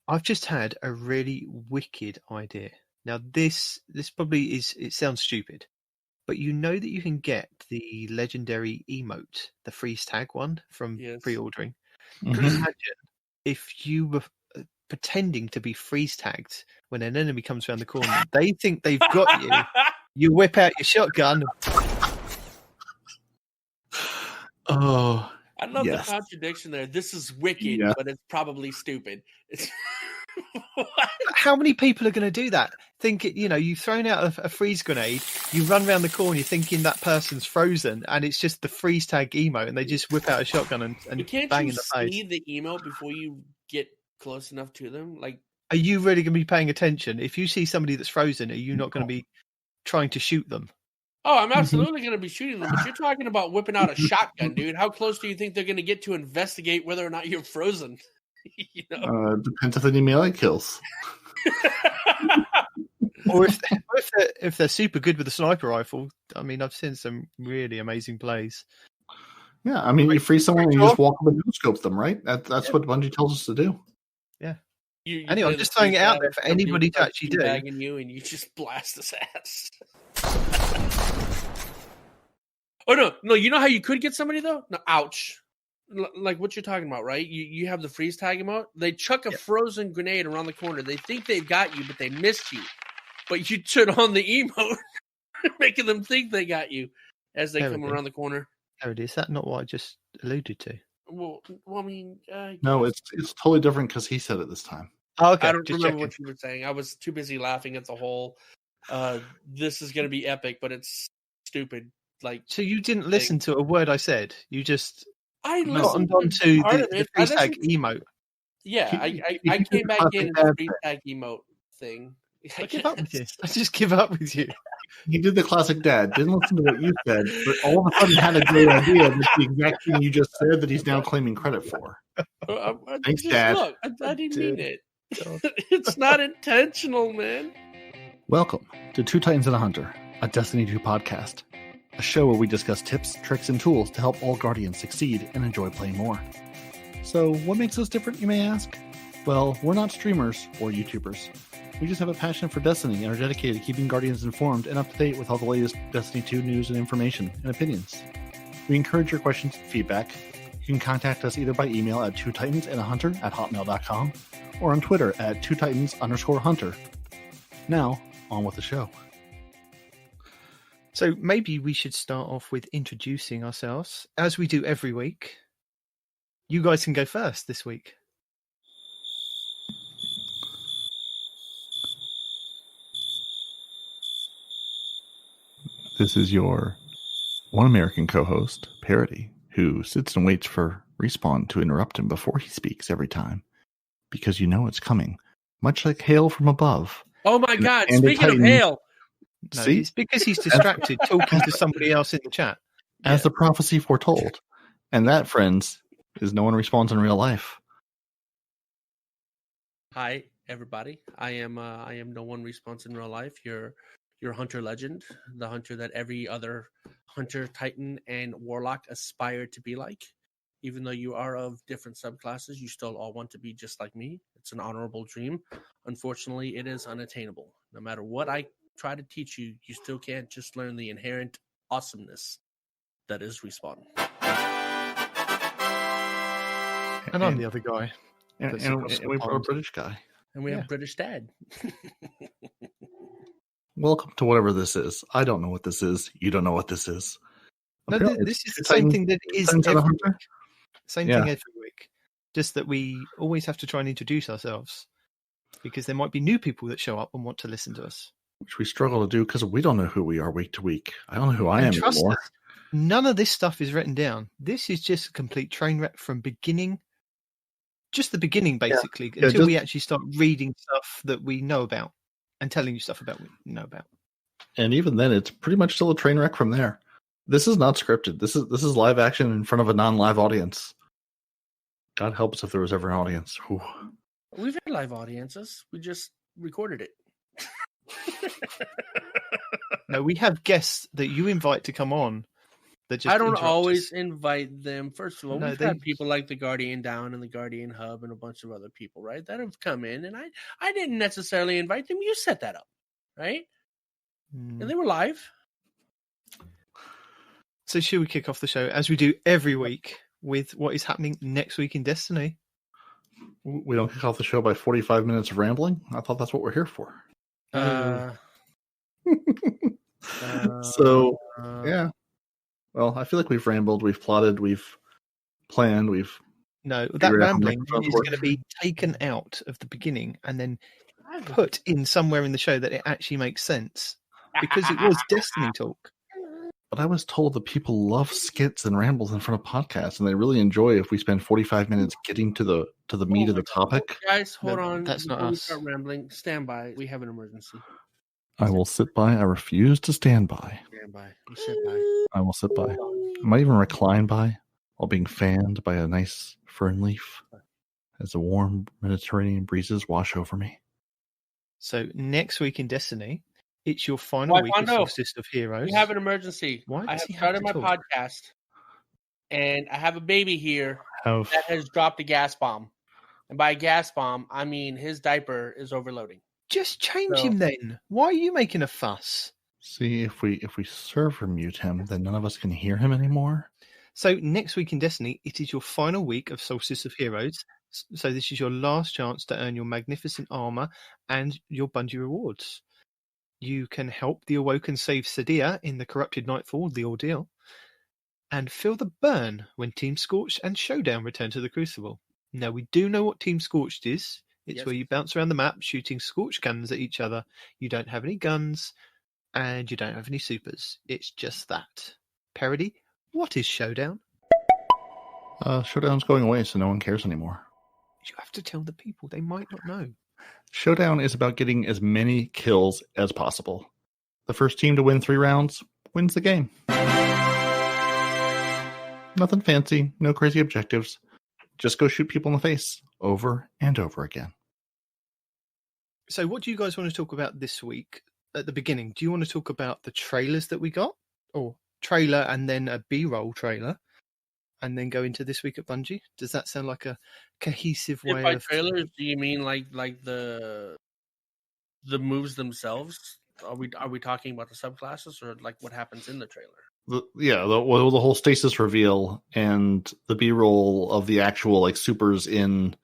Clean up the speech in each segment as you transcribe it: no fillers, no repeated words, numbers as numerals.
I've just had a really wicked idea. Now, this probably is. It sounds stupid, but you know that you can get the legendary emote, the freeze tag one from pre-ordering. Mhm. Imagine if you were pretending to be freeze tagged when an enemy comes around the corner. They think they've got you. You whip out your shotgun. Oh, I love yes. the contradiction there. This is wicked, Yeah. but it's probably stupid. It's How many people are going to do that? Think, you've thrown out a freeze grenade, you run around the corner, you're thinking that person's frozen, and it's just the freeze tag emote, and they just whip out a shotgun and can't bang you in the face. see the emote before you get close enough to them? Like, are you really going to be paying attention? If you see somebody that's frozen, are you not going to be trying to shoot them? Oh, I'm absolutely going to be shooting them, but you're talking about whipping out a shotgun, dude. How close do you think they're going to get to investigate whether or not you're frozen? Depends if any melee kills. Or if they're super good with a sniper rifle. I mean, I've seen some really amazing plays. Yeah, I mean, you freeze someone and you just walk up and no-scope them, right? That's what Bungie tells us to do. Yeah. You anyway, I'm just throwing it out there for anybody to actually do. You and you just blast his ass. Oh no! You know how you could get somebody though? No, ouch! Like what you're talking about, right? You have the freeze tag emote. They chuck a frozen grenade around the corner. They think they've got you, but they missed you. But you turn on the emote, making them think they got you as they come around the corner. Is that not what I just alluded to? Well, I mean, no, it's totally different because he said it this time. Oh, okay. I don't remember what you were saying. I was too busy laughing at the whole. This is going to be epic, but it's stupid. Like, so you didn't listen to a word I said. You just listened on to part of the it. freeze tag emote. Yeah, I came back in the freeze tag emote thing. I give up with you. I just give up with you. He did the classic dad. Didn't listen to what you said, but all of a sudden had a great idea. That's the exact thing you just said that he's now claiming credit for. Thanks, Dad. Look, I didn't mean it. It's not intentional, man. Welcome to Two Titans and a Hunter, a Destiny 2 podcast. A show where we discuss tips, tricks, and tools to help all Guardians succeed and enjoy playing more. So, what makes us different, you may ask? Well, we're not streamers or YouTubers. We just have a passion for Destiny and are dedicated to keeping Guardians informed and up to date with all the latest Destiny 2 news and information and opinions. We encourage your questions and feedback. You can contact us either by email at twotitansandahunter@hotmail.com or on Twitter at twotitans_hunter. Now, on with the show. So maybe we should start off with introducing ourselves, as we do every week. You guys can go first this week. This is your One American co-host, Parody, who sits and waits for Respawn to interrupt him before he speaks every time, because you know it's coming, much like hail from above. Oh my God! Speaking of hail, no, see, it's because he's distracted talking to somebody else in the chat, as the prophecy foretold, and that, friends, is no one responds in real life. Hi, everybody. I am no one responds in real life. Your hunter legend, the hunter that every other hunter, titan, and warlock aspire to be like. Even though you are of different subclasses, you still all want to be just like me. It's an honorable dream. Unfortunately, it is unattainable. No matter what I try to teach you, you still can't just learn the inherent awesomeness that is Respawn. And I'm the other guy. And we've got a British guy. And we have British Dad. Welcome to whatever this is. I don't know what this is. You don't know what this is. No, this is the same thing that is every week. Same thing every week. Just that we always have to try and introduce ourselves. Because there might be new people that show up and want to listen to us. Which we struggle to do because we don't know who we are week to week. I don't know who I am anymore. None of this stuff is written down. This is just a complete train wreck from beginning. Just the beginning, basically, until we actually start reading stuff that we know about and telling you stuff about we know about. And even then, it's pretty much still a train wreck from there. This is not scripted. This is live action in front of a non-live audience. God help us if there was ever an audience. Whew. We've had live audiences. We just recorded it. No, we have guests that you invite to come on that just I don't interrupt always us. invite them. First of all, No, we've they- had people like the Guardian Down and the Guardian Hub and a bunch of other people, right, that have come in, and I didn't necessarily invite them. You set that up, right? And they were live. So should we kick off the show as we do every week with what is happening next week in Destiny? We don't kick off the show by 45 minutes of rambling. I thought that's what we're here for. So, yeah. Well, I feel like we've rambled, we've plotted, we've planned, we've... No, that figured out how rambling microphones is work. going to be taken out of the beginning and then put in somewhere in the show that it actually makes sense. Because it was Destiny talk. But I was told that people love skits and rambles in front of podcasts, and they really enjoy if we spend 45 minutes getting to the meat of the topic. Guys, hold No, on. that's not Before we us. start rambling, stand by. We have an emergency. I will sit by. I refuse to stand by. Stand by. You sit by. I will sit by. I might even recline by while being fanned by a nice fern leaf as the warm Mediterranean breezes wash over me. So next week in Destiny, it's your final week of Solstice of Heroes. We have an emergency. Why I does have he have started to my talk? podcast, and I have a baby here Have that has dropped a gas bomb. And by gas bomb, I mean his diaper is overloading. Just change So- him then. Why are you making a fuss? see if we server mute him, then none of us can hear him anymore. So next week in Destiny, it is your final week of Solstice of Heroes. So this is your last chance to earn your magnificent armor and your Bungie rewards. You can help the Awoken save Sadia in the Corrupted Nightfall, the Ordeal, and feel the burn when Team Scorched and Showdown return to the Crucible. Now, we do know what Team Scorched is. It's Yes. where you bounce around the map shooting Scorched cannons at each other. You don't have any guns, and you don't have any supers. It's just that. Parody, what is Showdown? Showdown's going away, so no one cares anymore. You have to tell the people. They might not know. Showdown is about getting as many kills as possible. The first team to win 3 rounds wins the game. Nothing fancy, no crazy objectives. Just go shoot people in the face over and over again. So what do you guys want to talk about this week at the beginning? Do you want to talk about the trailers that we got? Or trailer and then a B-roll trailer? And then go into this week at Bungie? Does that sound like a cohesive way By of... trailers, do you mean like the moves themselves? Are we talking about the subclasses or like what happens in the trailer? The whole stasis reveal and the B-roll of the actual like supers in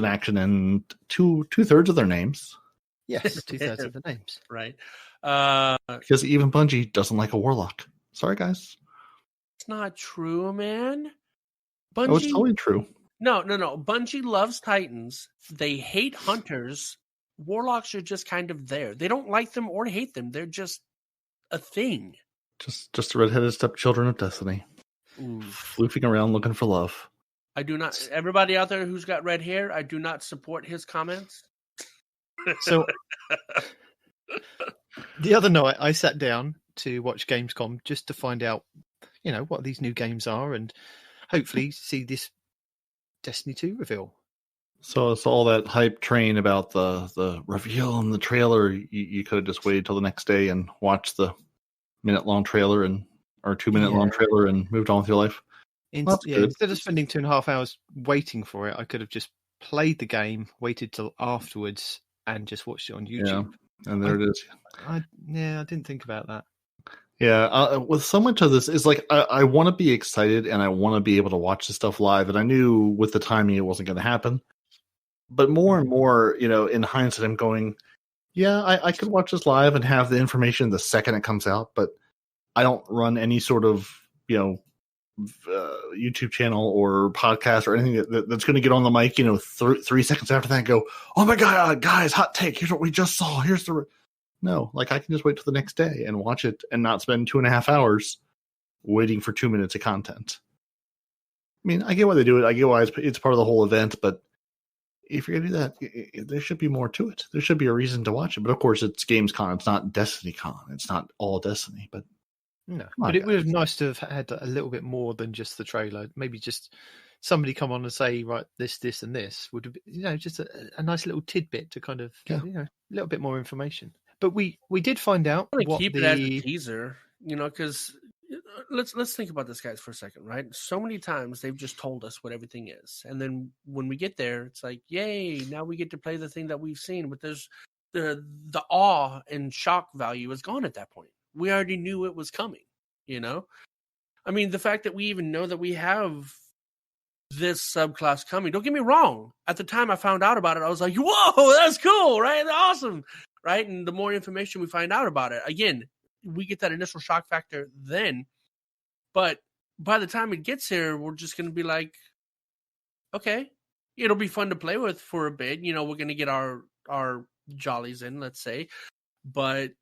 action and two-thirds of their names. Yes, 2/3 of the names. Right. Because even Bungie doesn't like a warlock. Sorry, guys. It's not true, man. Bungie, Oh, it's totally true. No. Bungie loves Titans. They hate Hunters. Warlocks are just kind of there. They don't like them or hate them. They're just a thing. Just the redheaded stepchildren of Destiny. Ooh. Floofing around looking for love. I do not. Everybody out there who's got red hair, I do not support his comments. So the other night I sat down to watch Gamescom just to find out, what these new games are and hopefully see this Destiny 2 reveal. So it's all that hype train about the reveal and the trailer. You could have just waited till the next day and watched the minute-long trailer or 2-minute-long trailer and moved on with your life. Instead of spending 2.5 hours waiting for it, I could have just played the game, waited till afterwards, and just watched it on YouTube. Yeah, and there it is. I didn't think about that. Yeah, with so much of this, it's like I want to be excited and I want to be able to watch the stuff live. And I knew with the timing it wasn't going to happen. But more and more, in hindsight, I'm going, yeah, I could watch this live and have the information the second it comes out. But I don't run any sort of, YouTube channel or podcast or anything that's going to get on the mic, 3 seconds after that and go, oh my God, guys, hot take. Here's what we just saw. No, like I can just wait till the next day and watch it and not spend 2.5 hours waiting for 2 minutes of content. I mean, I get why they do it. I get why it's part of the whole event, but if you're going to do that, there should be more to it. There should be a reason to watch it. But of course, it's Gamescom. It's not DestinyCon. It's not all Destiny, but no. But it would have been nice to have had a little bit more than just the trailer. Maybe just somebody come on and say, right, this, and this would have been, just a nice little tidbit to kind of, a little bit more information. But we did find out I want to what keep it as a teaser, because let's think about this, guys, for a second, right? So many times they've just told us what everything is, and then when we get there, it's like, yay! Now we get to play the thing that we've seen. But there's the awe and shock value is gone at that point. We already knew it was coming. You know, I mean, the fact that we even know that we have this subclass coming. Don't get me wrong. At the time I found out about it, I was like, whoa, that's cool, right? That's awesome, right? And the more information we find out about it, again, we get that initial shock factor then. But by the time it gets here, we're just going to be like, okay, it'll be fun to play with for a bit. You know, we're going to get our jollies in, let's say. But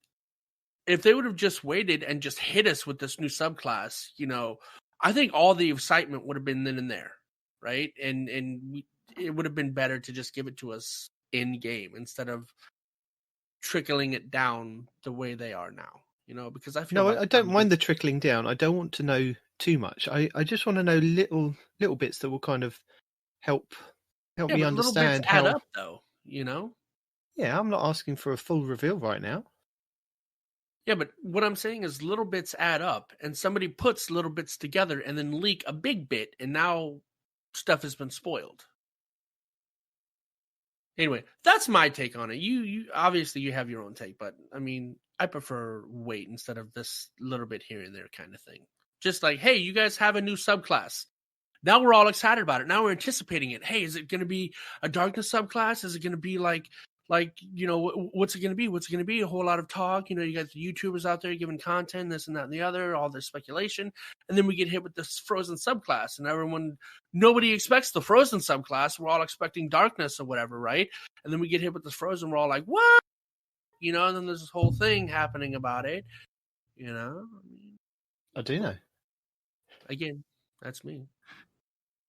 if they would have just waited and just hit us with this new subclass, you know, I think all the excitement would have been then and there, right? And it would have been better to just give it to us in game instead of trickling it down the way they are now, you know, because I feel I don't mind the trickling down. I don't want to know too much. I just want to know little bits that will kind of help me understand little bits add up, though, you know? Yeah, I'm not asking for a full reveal right now. Yeah, but what I'm saying is little bits add up, and somebody puts little bits together and then leak a big bit, and now stuff has been spoiled. Anyway, that's my take on it. You obviously you have your own take, but I mean, I prefer wait instead of this little bit here and there kind of thing. Just like, hey, you guys have a new subclass. Now we're all excited about it. Now we're anticipating it. Hey, is it going to be a darkness subclass? Is it going to be like, you know, what's it going to be? What's it going to be? A whole lot of talk. You know, you got the YouTubers out there giving content, this and that and the other, all this speculation. And then we get hit with this frozen subclass, and nobody expects the frozen subclass. We're all expecting darkness or whatever, right? And then we get hit with this frozen. We're all like, what? You know, and then there's this whole thing happening about it. You know? I do know. Again, that's me.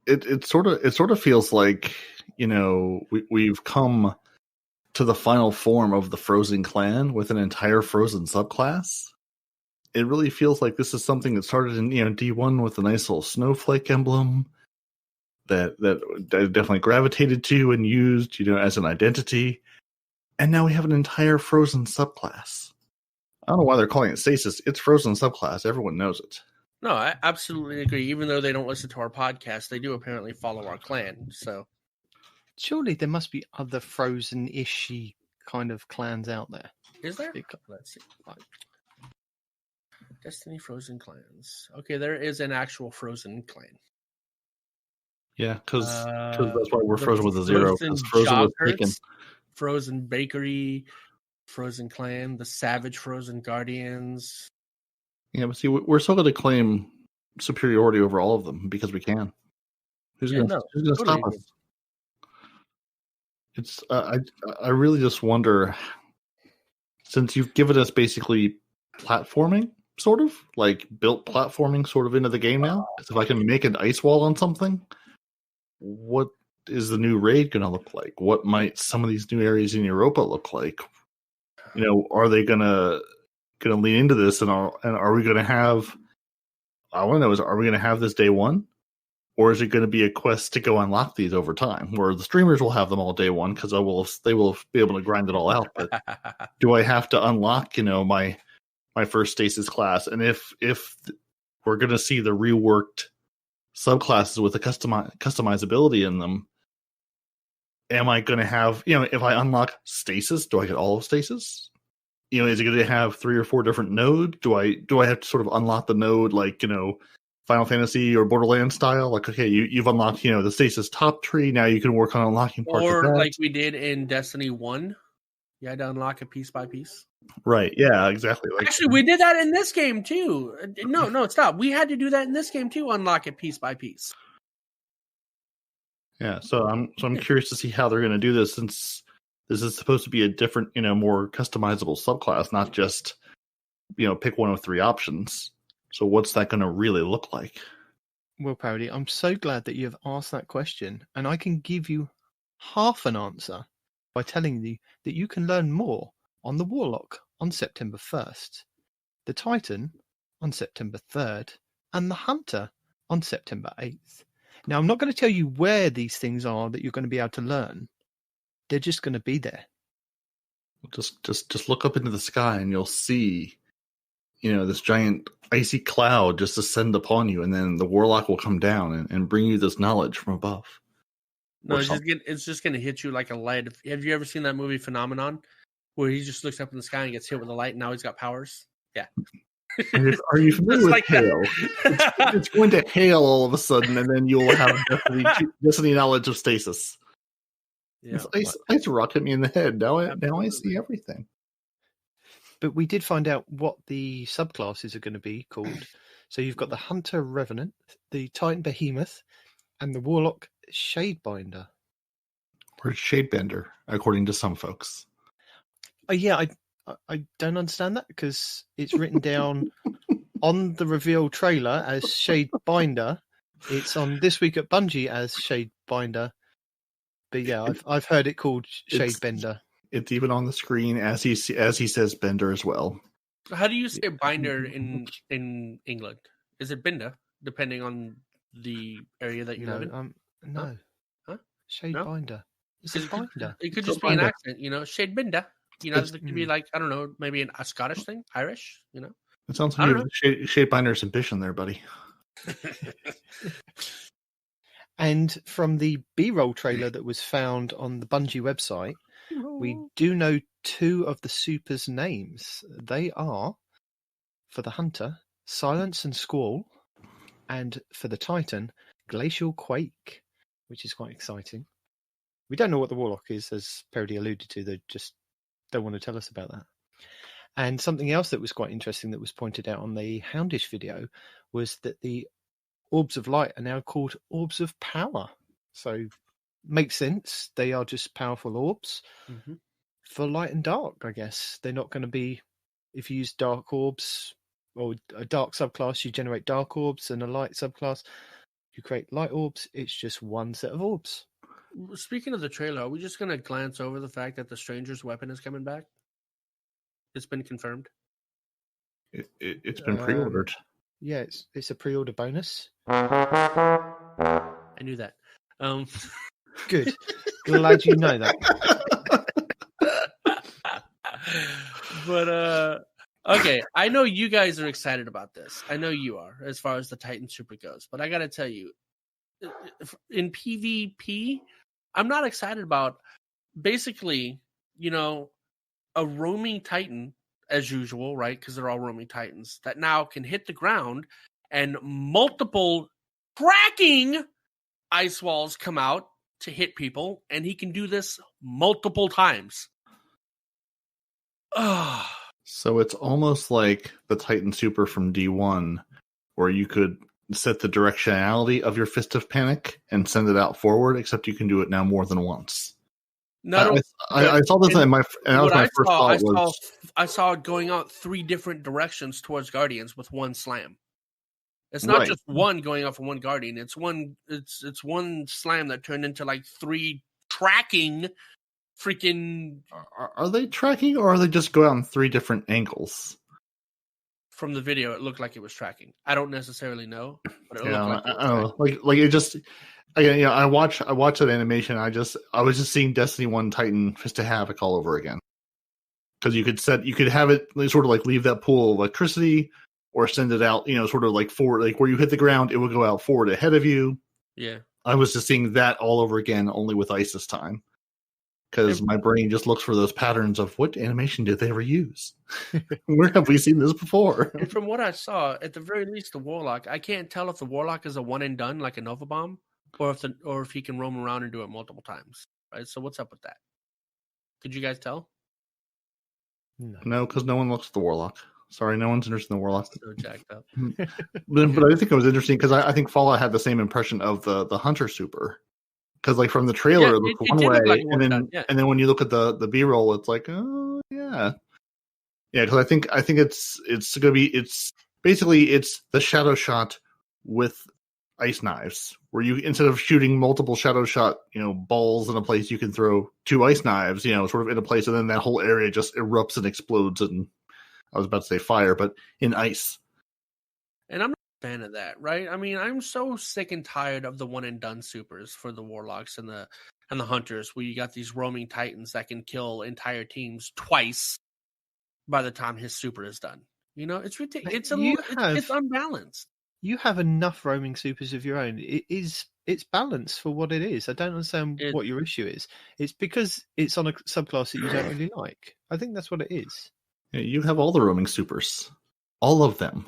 It sort of feels like, you know, we've come to the final form of the Frozen clan with an entire Frozen subclass. It really feels like this is something that started in, you know, D1 with a nice little snowflake emblem that definitely gravitated to and used, you know, as an identity. And now we have an entire Frozen subclass. I don't know why they're calling it Stasis. It's Frozen subclass. Everyone knows it. No, I absolutely agree. Even though they don't listen to our podcast, they do apparently follow our clan. So surely there must be other Frozen-ishy kind of clans out there. Is there? Let's see. Destiny Frozen clans. Okay, there is an actual Frozen clan. Yeah, because that's why we're Frozen with a zero. Frozen was taken. Frozen Bakery, Frozen Clan, the Savage Frozen Guardians. Yeah, but see, we're still going to claim superiority over all of them because we can. Who's going to stop us? It's I really just wonder, since you've given us basically platforming, sort of like built platforming sort of into the game now. Because if I can make an ice wall on something, what is the new raid going to look like? What might some of these new areas in Europa look like? You know, are they gonna lean into this, and are we going to have? I want to know: are we going to have this day one? Or is it going to be a quest to go unlock these over time, where the streamers will have them all day one because they will be able to grind it all out? But do I have to unlock, you know, my first Stasis class? And if we're going to see the reworked subclasses with the customizability in them, am I going to have, you know, if I unlock Stasis, do I get all of Stasis? You know, is it going to have 3 or 4 different nodes? Do I have to sort of unlock the node like, you know, Final Fantasy or Borderlands style, like, okay, you've unlocked, you know, the Stasis top tree. Now you can work on unlocking parts of that. Or like we did in Destiny 1, you had to unlock it piece by piece. Right? Yeah, exactly. Like, actually, we did that in this game too. No, stop. We had to do that in this game too. Unlock it piece by piece. Yeah, so I'm curious to see how they're going to do this, since this is supposed to be a different, you know, more customizable subclass, not just, you know, pick one of 3 options. So what's that going to really look like? Well, Parody, I'm so glad that you have asked that question, and I can give you half an answer by telling you that you can learn more on the Warlock on September 1st, the Titan on September 3rd, and the Hunter on September 8th. Now, I'm not going to tell you where these things are that you're going to be able to learn. They're just going to be there. Just look up into the sky and you'll see, this giant icy cloud just descend upon you, and then the warlock will come down and bring you this knowledge from above. No, it's just gonna hit you like a light. Have you ever seen that movie Phenomenon, where he just looks up in the sky and gets hit with a light, and now he's got powers? Yeah. Are you familiar with like hail? It's going to hail all of a sudden, and then you'll have destiny knowledge of stasis. Yeah, ice rock hit me in the head. Now I see everything. But we did find out what the subclasses are going to be called. So you've got the Hunter Revenant, the Titan Behemoth, and the Warlock Shadebinder. Or Shadebender, according to some folks. Yeah, I don't understand that because it's written down on the reveal trailer as Shadebinder. It's on This Week at Bungie as Shadebinder. But yeah, I've heard it called Shadebender. It's even on the screen as he says Bender as well. How do you say binder in England? Is it Binder, depending on the area that you live in? No. Huh? Shadebinder. No? It's a binder. It could just be an accent, Shadebinder. It could be like, I don't know, maybe a Scottish thing, Irish, It sounds like Shadebinder's ambition there, buddy. And from the B-roll trailer that was found on the Bungie website, we do know 2 of the supers' names. They are, for the Hunter, Silence and Squall, and for the Titan, Glacial Quake, which is quite exciting. We don't know what the Warlock is, as Parody alluded to. They just don't want to tell us about that. And something else that was quite interesting that was pointed out on the Houndish video was that the Orbs of Light are now called Orbs of Power. So, makes sense. They are just powerful orbs for light and dark, I guess. They're not going to be, if you use dark orbs or a dark subclass, you generate dark orbs, and a light subclass, you create light orbs. It's just one set of orbs. Speaking of the trailer, are we just going to glance over the fact that the Stranger's weapon is coming back? It's been confirmed. It's been pre-ordered. Yeah, it's a pre-order bonus. I knew that. Good. Glad you know that. But okay, I know you guys are excited about this. I know you are, as far as the Titan Super goes. But I got to tell you, in PvP, I'm not excited about basically, a roaming Titan as usual, right? Because they're all roaming Titans that now can hit the ground and multiple cracking ice walls come out to hit people, and he can do this multiple times. So it's almost like the Titan Super from D1, where you could set the directionality of your Fist of Panic and send it out forward, except you can do it now more than once. I saw this, and that was my first thought. I saw it going out 3 different directions towards Guardians with one slam. It's not just one going off of one Guardian. It's one slam that turned into like 3 tracking freaking. Are they tracking, or are they just going out in 3 different angles? From the video, it looked like it was tracking. I don't necessarily know, but it I looked like don't know. Like it just. Again, I watched that animation. I was just seeing Destiny 1 Titan Fist of Havoc all over again. Because you could have it sort of like leave that pool of electricity, or send it out, sort of like forward, like where you hit the ground, it would go out forward ahead of you. Yeah. I was just seeing that all over again, only with ice this time. Because my brain just looks for those patterns of what animation did they ever use? Where have we seen this before? And from what I saw, at the very least, the Warlock, I can't tell if the Warlock is a one and done like a Nova Bomb, or if he can roam around and do it multiple times. Right? So what's up with that? Could you guys tell? No, because no one looks at the Warlock. Sorry, no one's interested in the Warlock. So jacked up. But I think it was interesting because I think Fallout had the same impression of the Hunter Super. Because like from the trailer, it looked one way, like and then when you look at the B-roll, it's like, oh yeah, Because I think it's going to be it's the shadow shot with ice knives, where you, instead of shooting multiple shadow shot balls in a place, you can throw 2 ice knives sort of in a place, and then that whole area just erupts and explodes. And I was about to say fire, but in ice. And I'm not a fan of that, right? I mean, I'm so sick and tired of the one and done supers for the warlocks and the hunters, where you got these roaming titans that can kill entire teams twice by the time his super is done. You know, it's ridiculous. It's unbalanced. You have enough roaming supers of your own. It's balanced for what it is. I don't understand what your issue is. It's because it's on a subclass that you don't really like. I think that's what it is. Yeah, you have all the roaming supers. All of them.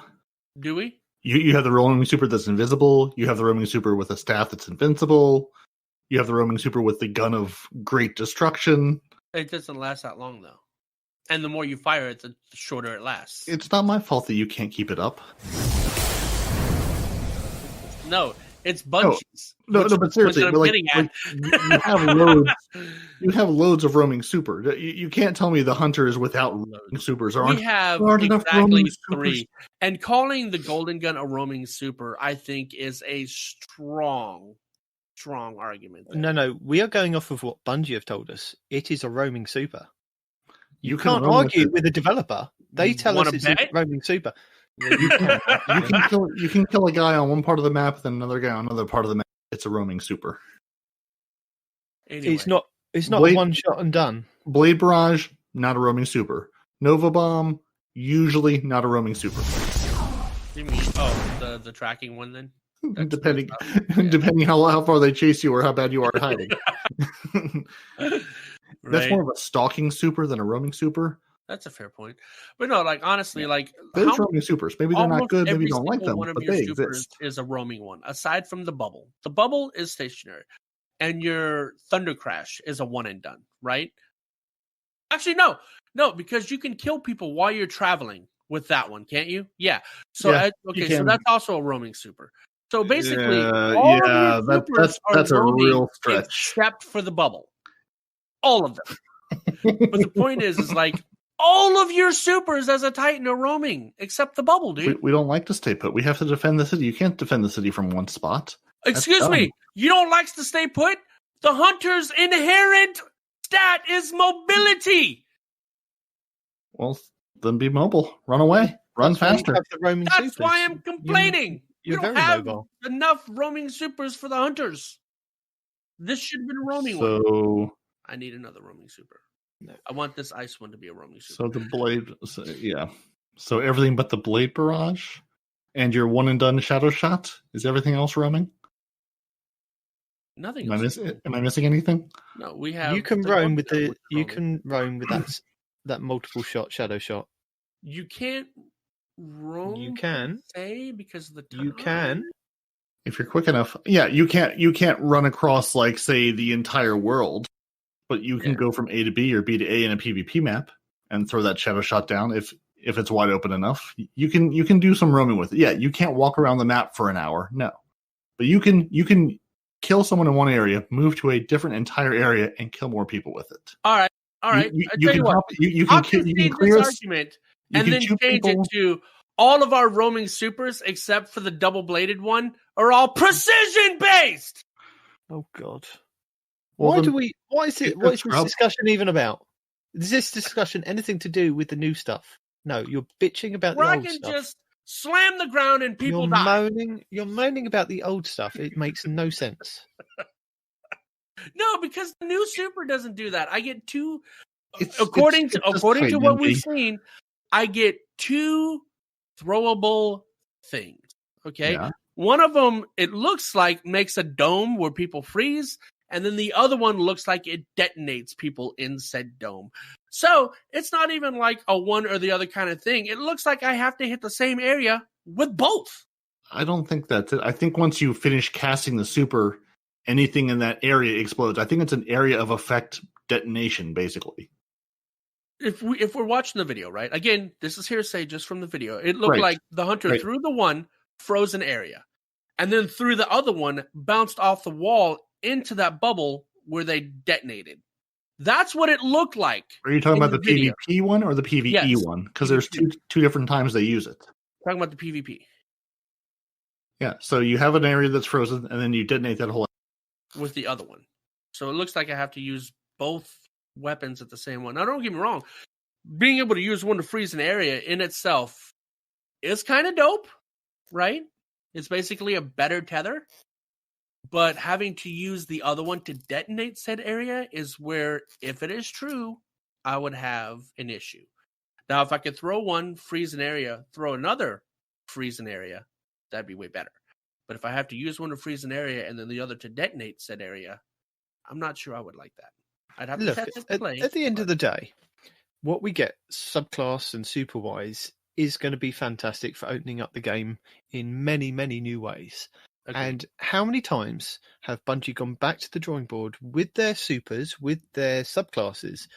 Do we? You have the roaming super that's invisible. You have the roaming super with a staff that's invincible. You have the roaming super with the gun of great destruction. It doesn't last that long, though. And the more you fire it, the shorter it lasts. It's not my fault that you can't keep it up. No, it's Bungie's. No, but seriously, you have loads of roaming super. You can't tell me the hunters without roaming supers we have exactly 3. And calling the golden gun a roaming super, I think, is a strong argument there. No, we are going off of what Bungie have told us. It is a roaming super. You can can't argue with the developer. They tell us it's a roaming super. You can kill a guy on one part of the map, then another guy on another part of the map. It's a roaming super. Anyway. It's not a one shot and done. Blade Barrage, not a roaming super. Nova Bomb, usually not a roaming super. You mean the tracking one then? Depending how far they chase you or how bad you are at hiding. That's more of a stalking super than a roaming super. That's a fair point. But no, like honestly, like there's roaming supers. Maybe they're not good, maybe you don't like them, one of but your they supers exist. Is a roaming one, aside from the bubble. The bubble is stationary. And your Thunder Crash is a one and done, right? Actually, no, because you can kill people while you're traveling with that one, can't you? Yeah. So so that's also a roaming super. So basically, that's a real stretch. Except for the bubble, all of them. But the point is like all of your supers as a Titan are roaming, except the bubble, dude. We don't like to stay put. We have to defend the city. You can't defend the city from one spot. Excuse me, you don't like to stay put? The hunter's inherent stat is mobility. Well, then be mobile. Run away. Run faster. That's why I'm complaining. You don't have enough roaming supers for the hunters. This should have been a roaming one. I need another roaming super. No. I want this ice one to be a roaming super. So the blade, So everything but the Blade Barrage and your one and done Shadow Shot. Is everything else roaming? Nothing. Am I missing anything? No, we have. You can roam with that multiple shot Shadow Shot. You can't roam. You can say because of the time. You can. If you're quick enough, you can't run across like say the entire world, but you can go from A to B or B to A in a PvP map and throw that Shadow Shot down if it's wide open enough. You can do some roaming with it. Yeah, you can't walk around the map for an hour, no, but you can kill someone in one area, move to a different entire area, and kill more people with it. All right. You can clear this argument and then change it to all of our roaming supers except for the double-bladed one are all precision-based. Oh God! Well, What is this discussion even about? Is this discussion anything to do with the new stuff? No, you're bitching about the old stuff. Just slam the ground and people die. You're moaning about the old stuff. It makes no sense. No, because the new super doesn't do that. I get two. According to what we've seen, I get 2 throwable things. Okay, one of them it looks like makes a dome where people freeze, and then the other one looks like it detonates people in said dome. So it's not even like a one or the other kind of thing. It looks like I have to hit the same area with both. I don't think that's it. I think once you finish casting the super, anything in that area explodes. I think it's an area of effect detonation, basically. If we're watching the video, right? Again, this is hearsay just from the video. It looked like the hunter threw the one frozen area, and then threw the other one, bounced off the wall into that bubble where they detonated. That's what it looked like. Are you talking about the PvP one or the PvE one? Because there's two different times they use it. Talking about the PvP. Yeah, so you have an area that's frozen, and then you detonate that whole area. With the other one. So it looks like I have to use both weapons at the same one. Now, don't get me wrong. Being able to use one to freeze an area in itself is kind of dope, right? It's basically a better tether. But having to use the other one to detonate said area is where, if it is true, I would have an issue. Now, if I could throw one, freeze an area, throw another, freeze an area, that'd be way better. But if I have to use one to freeze an area and then the other to detonate said area, I'm not sure I would like that. I'd have to Look, test it to play. at the end of the day, what we get subclass and super-wise is going to be fantastic for opening up the game in many, many new ways. Agreed. And how many times have Bungie gone back to the drawing board with their supers, with their subclasses,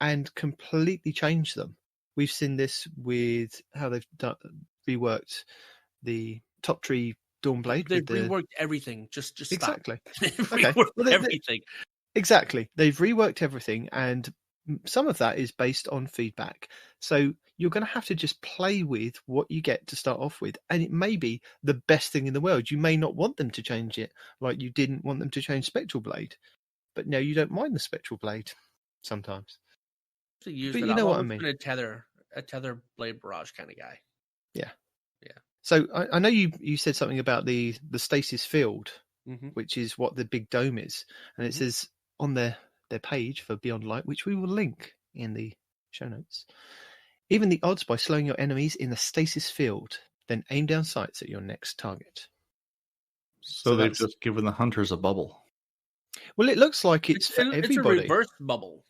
and completely changed them? We've seen this with how they've reworked the top tree Dawnblade. They've reworked everything. Just exactly. They've Okay. reworked everything. Exactly. They've reworked everything, and some of that is based on feedback. So you're going to have to just play with what you get to start off with. And it may be the best thing in the world. You may not want them to change it, like you didn't want them to change Spectral Blade. But now you don't mind the Spectral Blade sometimes. To use But it. you know I've what I always mean. been a tether blade barrage kind of guy. Yeah. Yeah. So I know you said something about the stasis field, Mm-hmm. which is what the big dome is. And it says on their page for Beyond Light, which we will link in the show notes, even the odds by slowing your enemies in the stasis field, then aim down sights at your next target. So they've just given the hunters a bubble. Well, it looks like it's for everybody. It's a reverse bubble.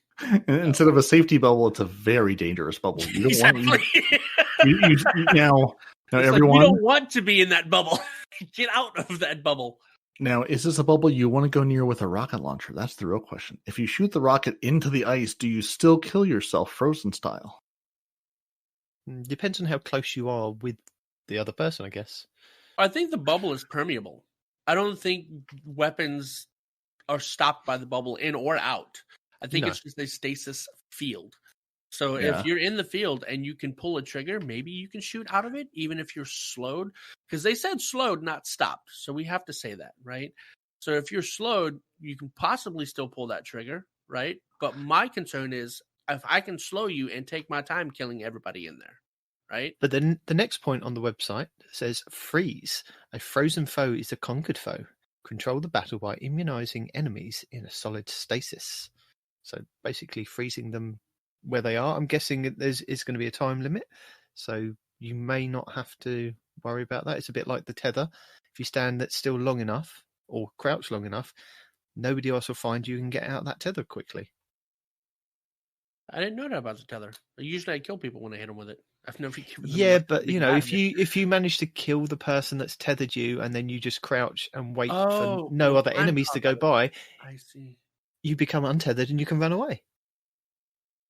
Instead of a safety bubble, it's a very dangerous bubble. You don't Exactly. want you now It's everyone. Like, you don't want to be in that bubble. Get out of that bubble. Now, is this a bubble you want to go near with a rocket launcher? That's the real question. If you shoot the rocket into the ice, do you still kill yourself Frozen style? Depends on how close you are with the other person, I guess. I think the bubble is permeable. I don't think weapons are stopped by the bubble in or out. I think it's just a stasis field. So if you're in the field and you can pull a trigger, maybe you can shoot out of it, even if you're slowed. Because they said slowed, not stopped. So we have to say that, right? So if you're slowed, you can possibly still pull that trigger, right? But my concern is if I can slow you and take my time killing everybody in there, right? But then the next point on the website says freeze. A frozen foe is a conquered foe. Control the battle by immunizing enemies in a solid stasis. So basically freezing them where they are. I'm guessing there's going to be a time limit, so you may not have to worry about that. It's a bit like the tether. If you stand that still long enough or crouch long enough, nobody else will find you and get out of that tether quickly. I didn't know that about the tether. Usually I kill people when I hit them with it. I've never given them but if you manage to kill the person that's tethered you and then you just crouch and wait for no other enemies to go by, I see. You become untethered and you can run away.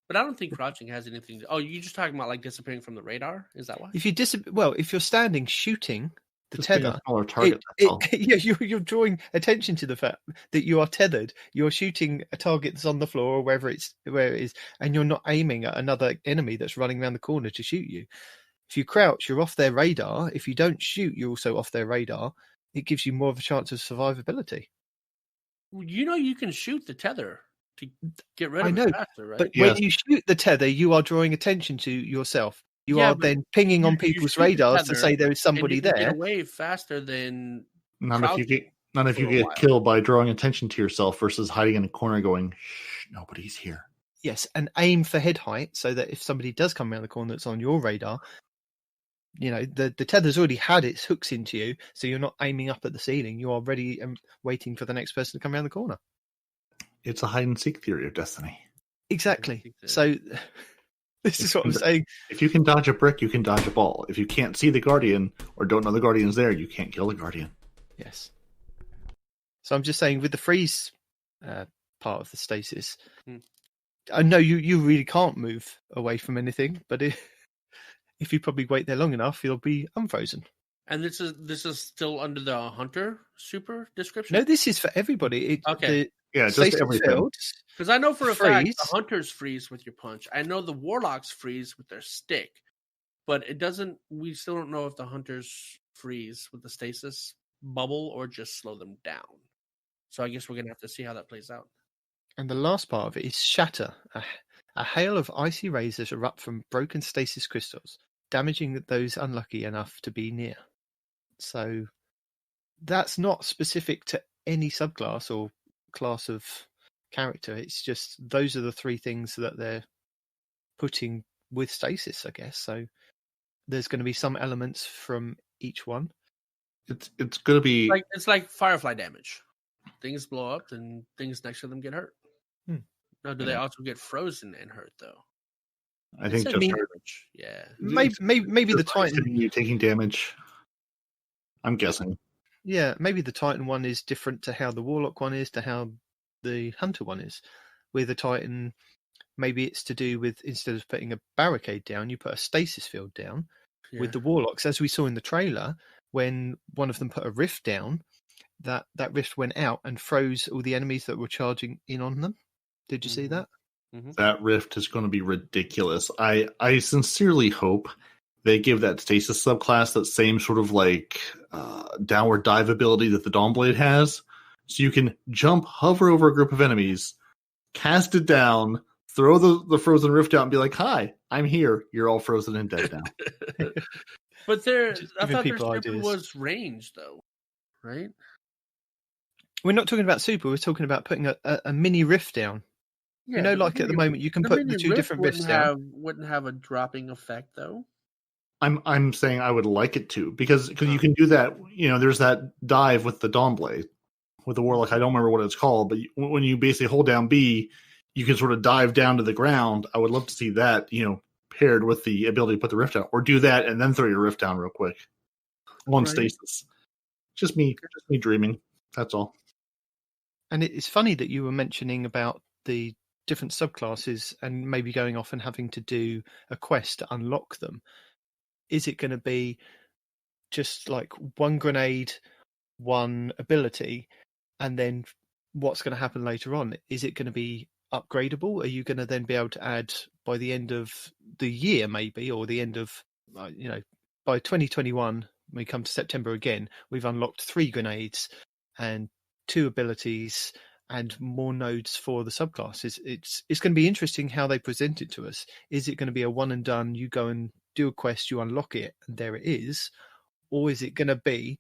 But I don't think crouching has anything. You're just talking about like disappearing from the radar? Is that why? If you if you're standing shooting the tether, target, you're drawing attention to the fact that you are tethered. You're shooting a target that's on the floor or where it is, and you're not aiming at another enemy that's running around the corner to shoot you. If you crouch, you're off their radar. If you don't shoot, you're also off their radar. It gives you more of a chance of survivability. You know, you can shoot the tether to get rid of it faster, right? But when you shoot the tether, you are drawing attention to yourself. You are then pinging on people's radars to say there is somebody there. Get away faster than not if you get killed by drawing attention to yourself versus hiding in a corner going, shh, nobody's here. Yes, and aim for head height so that if somebody does come around the corner that's on your radar, you know, the tether's already had its hooks into you, so you're not aiming up at the ceiling. You are ready and waiting for the next person to come around the corner. It's a hide and seek theory of Destiny. Exactly. So this is what I'm saying. If you can dodge a brick, you can dodge a ball. If you can't see the Guardian or don't know the Guardian's there, you can't kill the Guardian. Yes. So I'm just saying with the freeze part of the stasis, I know you really can't move away from anything, but if you probably wait there long enough, you'll be unfrozen. And this is still under the Hunter super description? No, this is for everybody. Okay. Just everything. Because I know for a fact the Hunters freeze with your punch. I know the Warlocks freeze with their stick. But it doesn't. We still don't know if the Hunters freeze with the stasis bubble or just slow them down. So I guess we're going to have to see how that plays out. And the last part of it is shatter. A hail of icy razors erupt from broken stasis crystals, damaging those unlucky enough to be near. So that's not specific to any subclass or class of character. It's just those are the three things that they're putting with stasis, I guess. So there's going to be some elements from each one. It's going to be it's like Firefly damage. Things blow up, and things next to them get hurt. Now, do they also get frozen and hurt though? I think just damage. Yeah. Maybe the Titan you taking damage. I'm guessing. Yeah, maybe the Titan one is different to how the Warlock one is, to how the Hunter one is. With the Titan, maybe it's to do with, instead of putting a barricade down, you put a stasis field down. Yeah. With the Warlocks, as we saw in the trailer, when one of them put a rift down, that rift went out and froze all the enemies that were charging in on them. Did you see that? Mm-hmm. That rift is going to be ridiculous. I sincerely hope they give that stasis subclass that same sort of like downward dive ability that the Dawnblade has. So you can jump, hover over a group of enemies, cast it down, throw the frozen rift out and be like, hi, I'm here. You're all frozen and dead now. But I thought their super was range though, right? We're not talking about super. We're talking about putting a mini rift down. Yeah, like at the moment, you can put the two different rifts down. Wouldn't have a dropping effect though. I'm saying I would like it to because you can do that. There's that dive with the Dawnblade with the Warlock. I don't remember what it's called, but when you basically hold down B, you can sort of dive down to the ground. I would love to see that, paired with the ability to put the rift down, or do that and then throw your rift down real quick on stasis. Just me dreaming. That's all. And it's funny that you were mentioning about the different subclasses and maybe going off and having to do a quest to unlock them. Is it going to be just like one grenade, one ability, and then what's going to happen later on? Is it going to be upgradable? Are you going to then be able to add by the end of the year, maybe, or the end of, by 2021, when we come to September again, we've unlocked 3 grenades and 2 abilities and more nodes for the subclasses. It's going to be interesting how they present it to us. Is it going to be a one and done? You go and do a quest, you unlock it, and there it is, or is it going to be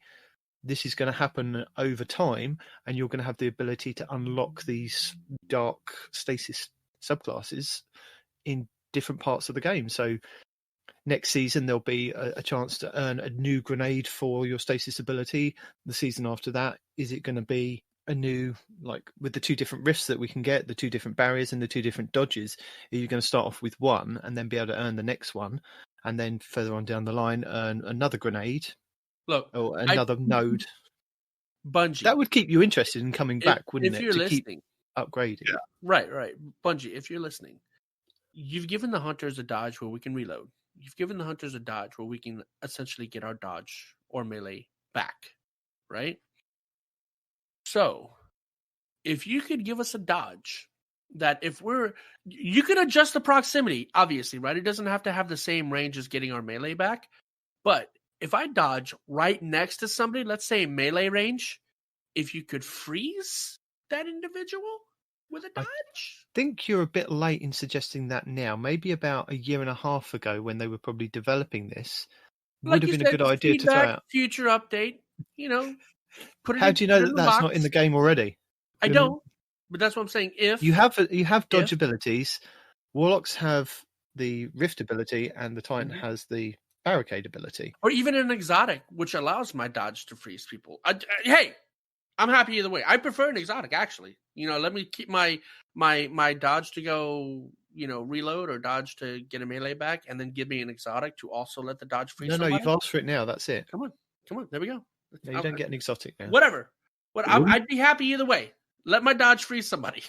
this is going to happen over time, and you're going to have the ability to unlock these dark stasis subclasses in different parts of the game? So next season there'll be a chance to earn a new grenade for your stasis ability. The season after that, is it going to be a new, like with the 2 different rifts that we can get, the 2 different barriers and the 2 different dodges? Are you going to start off with one and then be able to earn the next one, and then further on down the line earn another grenade? Look, or another node. Bungie. That would keep you interested in coming back, wouldn't it? If you're listening, keep upgrading. Yeah. Right. Bungie, if you're listening, you've given the hunters a dodge where we can reload. You've given the hunters a dodge where we can essentially get our dodge or melee back, right? So, if you could give us a dodge that you can adjust the proximity, obviously, right? It doesn't have to have the same range as getting our melee back, but if I dodge right next to somebody, let's say melee range, if you could freeze that individual with a dodge? I think you're a bit late in suggesting that now. Maybe about a year and a half ago, when they were probably developing this, would have been a good idea to try out. Future update, put it. How do you know that that's not in the game already? I don't, but that's what I'm saying. If you have dodge abilities, Warlocks have the Rift ability, and the Titan has the barricade ability, or even an exotic, which allows my dodge to freeze people. Hey, I'm happy either way. I prefer an exotic, actually. Let me keep my dodge to go, reload, or dodge to get a melee back, and then give me an exotic to also let the dodge freeze. No, you've asked for it now. That's it. Come on. There we go. No, you don't get an exotic now. Whatever. I'd be happy either way. Let my dodge freeze somebody.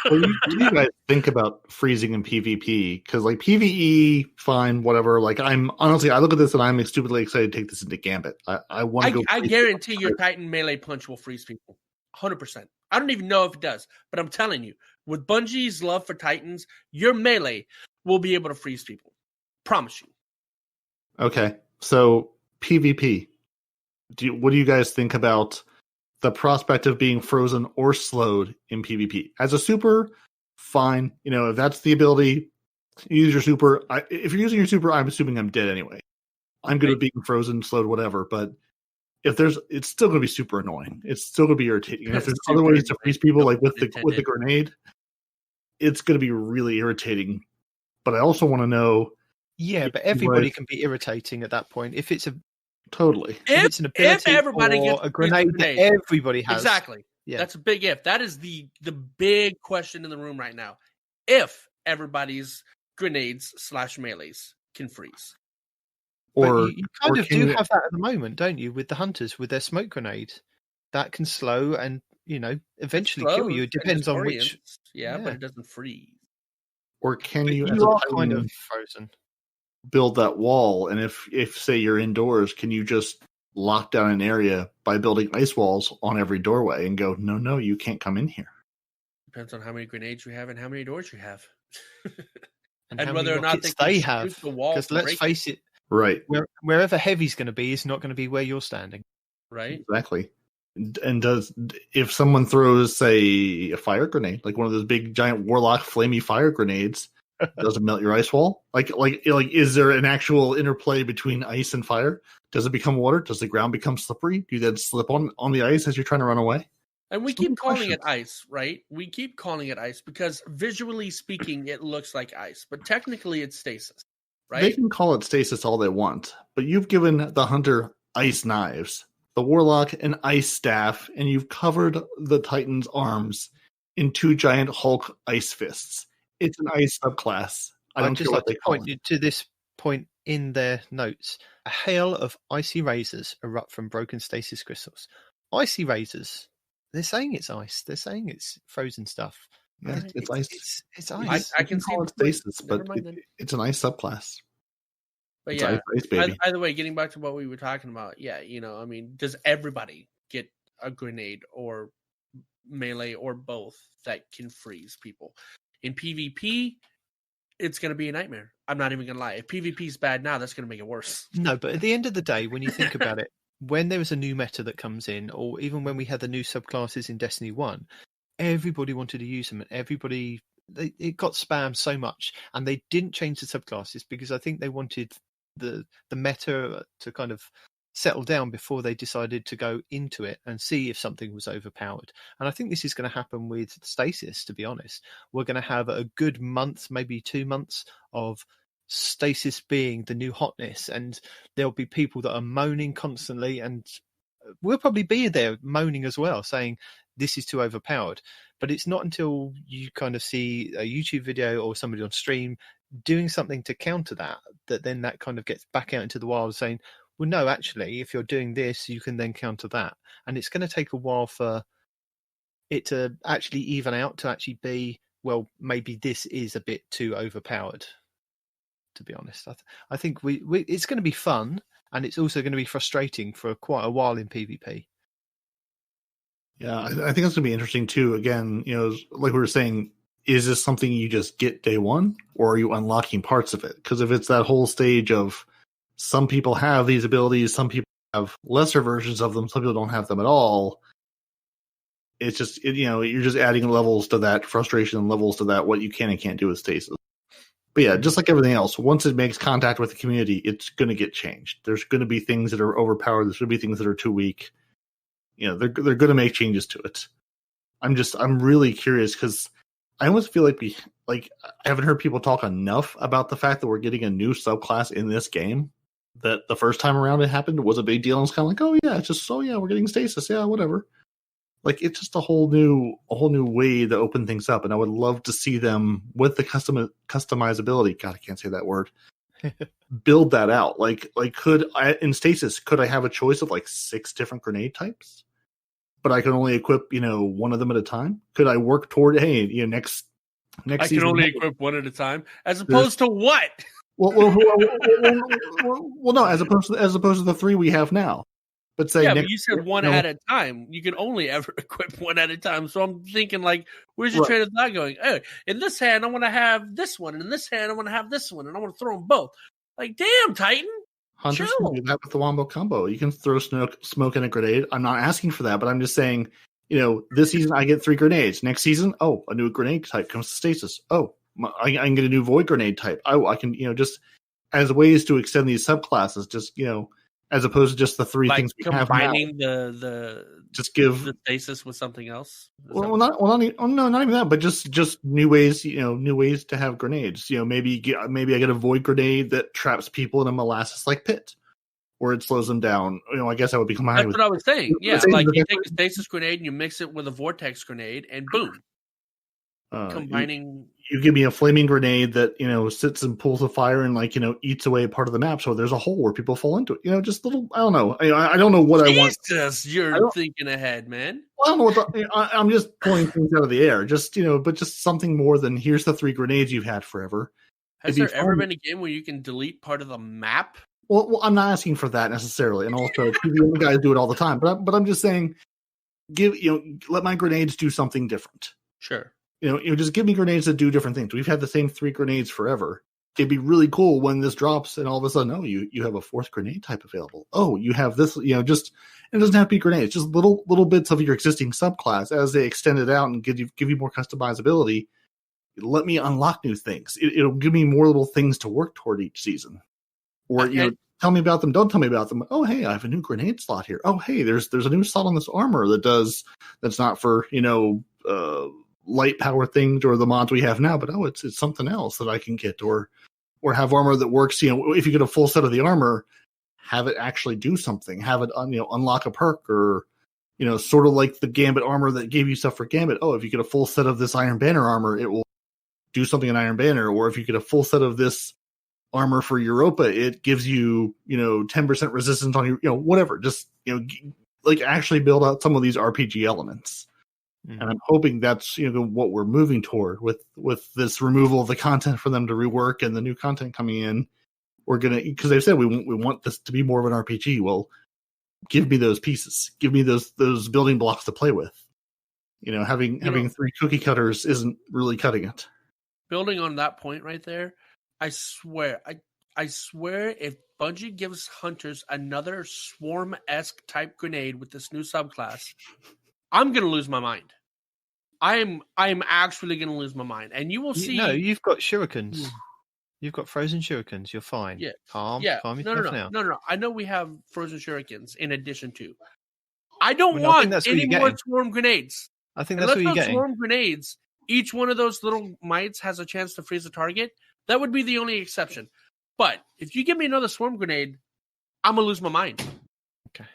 What do you guys think about freezing in PvP? Because like PvE, fine, whatever. Like I look at this and I'm stupidly excited to take this into Gambit. I want to go. I guarantee your Titan melee punch will freeze people, 100%. I don't even know if it does, but I'm telling you, with Bungie's love for Titans, your melee will be able to freeze people. Promise you. Okay, so PvP. What do you guys think about the prospect of being frozen or slowed in PvP? As a super, fine. If that's the ability, use your super. If you're using your super, I'm assuming I'm dead anyway. I'm good at being frozen, slowed, whatever. But it's still going to be super annoying. It's still going to be irritating. And if there's other ways to freeze people, like with the grenade, it's going to be really irritating But I also want to know. Yeah, but everybody can be irritating at that point. If it's an ability everybody or gets a grenade that everybody has. Exactly. Yeah. That's a big if. That is the big question in the room right now. If everybody's grenades / melees can freeze. But you kind of do have that at the moment, don't you, with the hunters, with their smoke grenade. That can slow and, eventually kill you. It depends on which... Yeah, but it doesn't freeze. Or can you are kind of frozen. Build that wall, and if say you're indoors, can you just lock down an area by building ice walls on every doorway and go, no, you can't come in here? Depends on how many grenades you have and how many doors you have. and whether or not they have. Because let's face it, right, wherever heavy's going to be is not going to be where you're standing. Right. Exactly. And if someone throws, say, a fire grenade, like one of those big giant warlock flamey fire grenades, does it melt your ice wall? Like, is there an actual interplay between ice and fire? Does it become water? Does the ground become slippery? Do you then slip on the ice as you're trying to run away? And we keep calling it ice, right? We keep calling it ice because visually speaking, it looks like ice, but technically it's stasis, right? They can call it stasis all they want, but you've given the hunter ice knives, the warlock an ice staff, and you've covered the Titan's arms in 2 giant Hulk ice fists. It's an ice subclass. I'd just like to point you to this point in their notes. A hail of icy razors erupt from broken stasis crystals. Icy razors. They're saying it's ice. They're saying it's frozen stuff. Yeah, it's ice. It's ice. I can see it stasis, but it's an ice subclass. But yeah, ice, baby. Either way, getting back to what we were talking about, does everybody get a grenade or melee or both that can freeze people? In PvP, it's going to be a nightmare. I'm not even going to lie. If PvP is bad now, that's going to make it worse. No, but at the end of the day, when you think about it, when there is a new meta that comes in, or even when we had the new subclasses in Destiny 1, everybody wanted to use them, and it got spammed so much, and they didn't change the subclasses because I think they wanted the meta to kind of settle down before they decided to go into it and see if something was overpowered. And I think this is going to happen with stasis, to be honest. We're going to have a good month, maybe 2 months of stasis being the new hotness, and there'll be people that are moaning constantly, and we'll probably be there moaning as well, saying this is too overpowered. But it's not until you kind of see a YouTube video or somebody on stream doing something to counter that then that kind of gets back out into the wild saying, well, no, actually, if you're doing this, you can then counter that. And it's going to take a while for it to actually even out, to actually be, well, maybe this is a bit too overpowered, to be honest. I think it's going to be fun, and it's also going to be frustrating for quite a while in PvP. Yeah, I think that's going to be interesting, too. Again, like we were saying, is this something you just get day one, or are you unlocking parts of it? Because if it's that whole stage of some people have these abilities, some people have lesser versions of them, some people don't have them at all, it's just, you're just adding levels to that frustration and levels to that what you can and can't do with stasis. But yeah, just like everything else, once it makes contact with the community, it's going to get changed. There's going to be things that are overpowered. There's going to be things that are too weak. They're going to make changes to it. I'm really curious because I almost feel like I haven't heard people talk enough about the fact that we're getting a new subclass in this game. That the first time around it happened was a big deal, and it's kind of like, oh yeah, it's just we're getting stasis, yeah, whatever. Like, it's just a whole new way to open things up, and I would love to see them with the customizability. God, I can't say that word. Build that out. Like could I in stasis? Could I have a choice of 6 different grenade types? But I can only equip, one of them at a time. Could I work toward, next I can only equip one at a time, as opposed to what? Well, no, as opposed to the 3 we have now. But say, but you said one at a time. You can only ever equip one at a time. So I'm thinking, where's your train of thought going? Oh, in this hand, I want to have this one, and in this hand, I want to have this one, and I want to throw them both. Damn, Titan. Hunters can do that with the wombo combo. You can throw smoke in a grenade. I'm not asking for that, but I'm just saying, this season I get 3 grenades. Next season, a new grenade type comes to stasis. I can get a new void grenade type. I can, just as ways to extend these subclasses, just, as opposed to just the three like things we have now. combining the Just give the stasis with something else. not even that, but just new ways, new ways to have grenades. Maybe I get a void grenade that traps people in a molasses-like pit, or it slows them down. I guess that would be combined That's with. what I was saying. Yeah, like you take a stasis grenade and you mix it with a vortex grenade, and boom, combining. You give me a flaming grenade that sits and pulls a fire and eats away part of the map, so there's a hole where people fall into it. Just little. I don't know. I don't know what I want. You're thinking ahead, man. I don't know what I'm just pulling things out of the air. But just something more than here's the 3 grenades you've had forever. Has there ever been a game where you can delete part of the map? Well, I'm not asking for that necessarily, and also PvP guys do it all the time. But I'm just saying, let my grenades do something different. Sure. Just give me grenades that do different things. We've had the same 3 grenades forever. It'd be really cool when this drops and all of a sudden, you have a 4th grenade type available. Oh, you have this, it doesn't have to be grenades, just little bits of your existing subclass as they extend it out and give you more customizability. Let me unlock new things. It'll give me more little things to work toward each season. Or, tell me about them. Don't tell me about them. Oh, hey, I have a new grenade slot here. Oh, hey, there's a new slot on this armor that's not for, light power things or the mods we have now, but it's something else that I can get, or have armor that works. If you get a full set of the armor, have it actually do something. Have it unlock a perk, or sort of like the Gambit armor that gave you stuff for Gambit. Oh, if you get a full set of this Iron Banner armor, it will do something in Iron Banner. Or if you get a full set of this armor for Europa, it gives you 10% resistance on your whatever. Just actually build out some of these RPG elements. And I'm hoping that's what we're moving toward with this removal of the content for them to rework and the new content coming in. We're gonna, because they've said we want this to be more of an RPG. Well, give me those pieces, give me those building blocks to play with. Having 3 cookie cutters isn't really cutting it. Building on that point right there, I swear if Bungie gives hunters another swarm-esque type grenade with this new subclass, I'm going to lose my mind. I'm actually going to lose my mind. And you will see... No, you've got shurikens. You've got frozen shurikens. You're fine. Yeah. Calm yourself now. No. I know we have frozen shurikens in addition to. I don't want any more swarm grenades. I think that's what you're getting. Swarm grenades, each one of those little mites has a chance to freeze a target. That would be the only exception. But if you give me another swarm grenade, I'm going to lose my mind. Okay.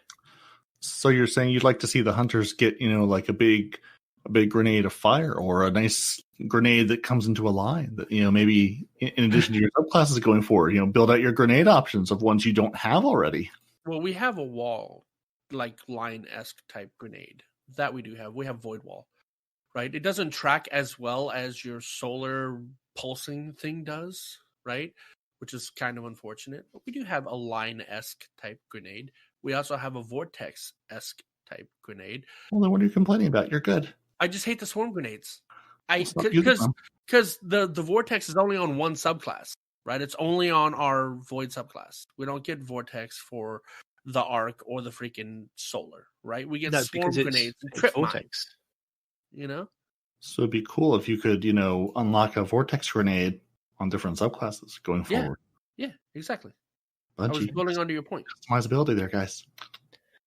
So you're saying you'd like to see the hunters get, like a big grenade of fire, or a nice grenade that comes into a line that, maybe in addition to your subclasses going forward, build out your grenade options of ones you don't have already. Well, we have a wall, like line-esque type grenade. That we do have. We have Void Wall, right? It doesn't track as well as your solar pulsing thing does, right? Which is kind of unfortunate. But we do have a line-esque type grenade. We also have a vortex-esque type grenade. Well, then what are you complaining about? You're good. I just hate the swarm grenades. Because the vortex is only on one subclass, right? It's only on our void subclass. We don't get vortex for the arc or the freaking solar, right? We get swarm grenades and trip vortex. Mines, So it'd be cool if you could, unlock a vortex grenade on different subclasses going forward. Yeah, exactly. Bungie. I was building onto your point. Customizability there, guys.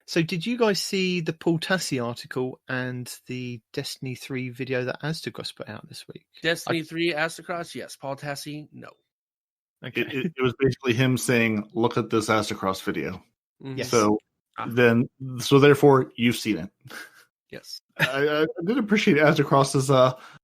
So did you guys see the Paul Tassi article and the Destiny 3 video that Aztecross put out this week? Destiny 3 Aztecross, yes. Paul Tassi, no. Okay. It was basically him saying, look at this Aztecross video. Yes. So therefore, you've seen it. Yes. I did appreciate Aztecross's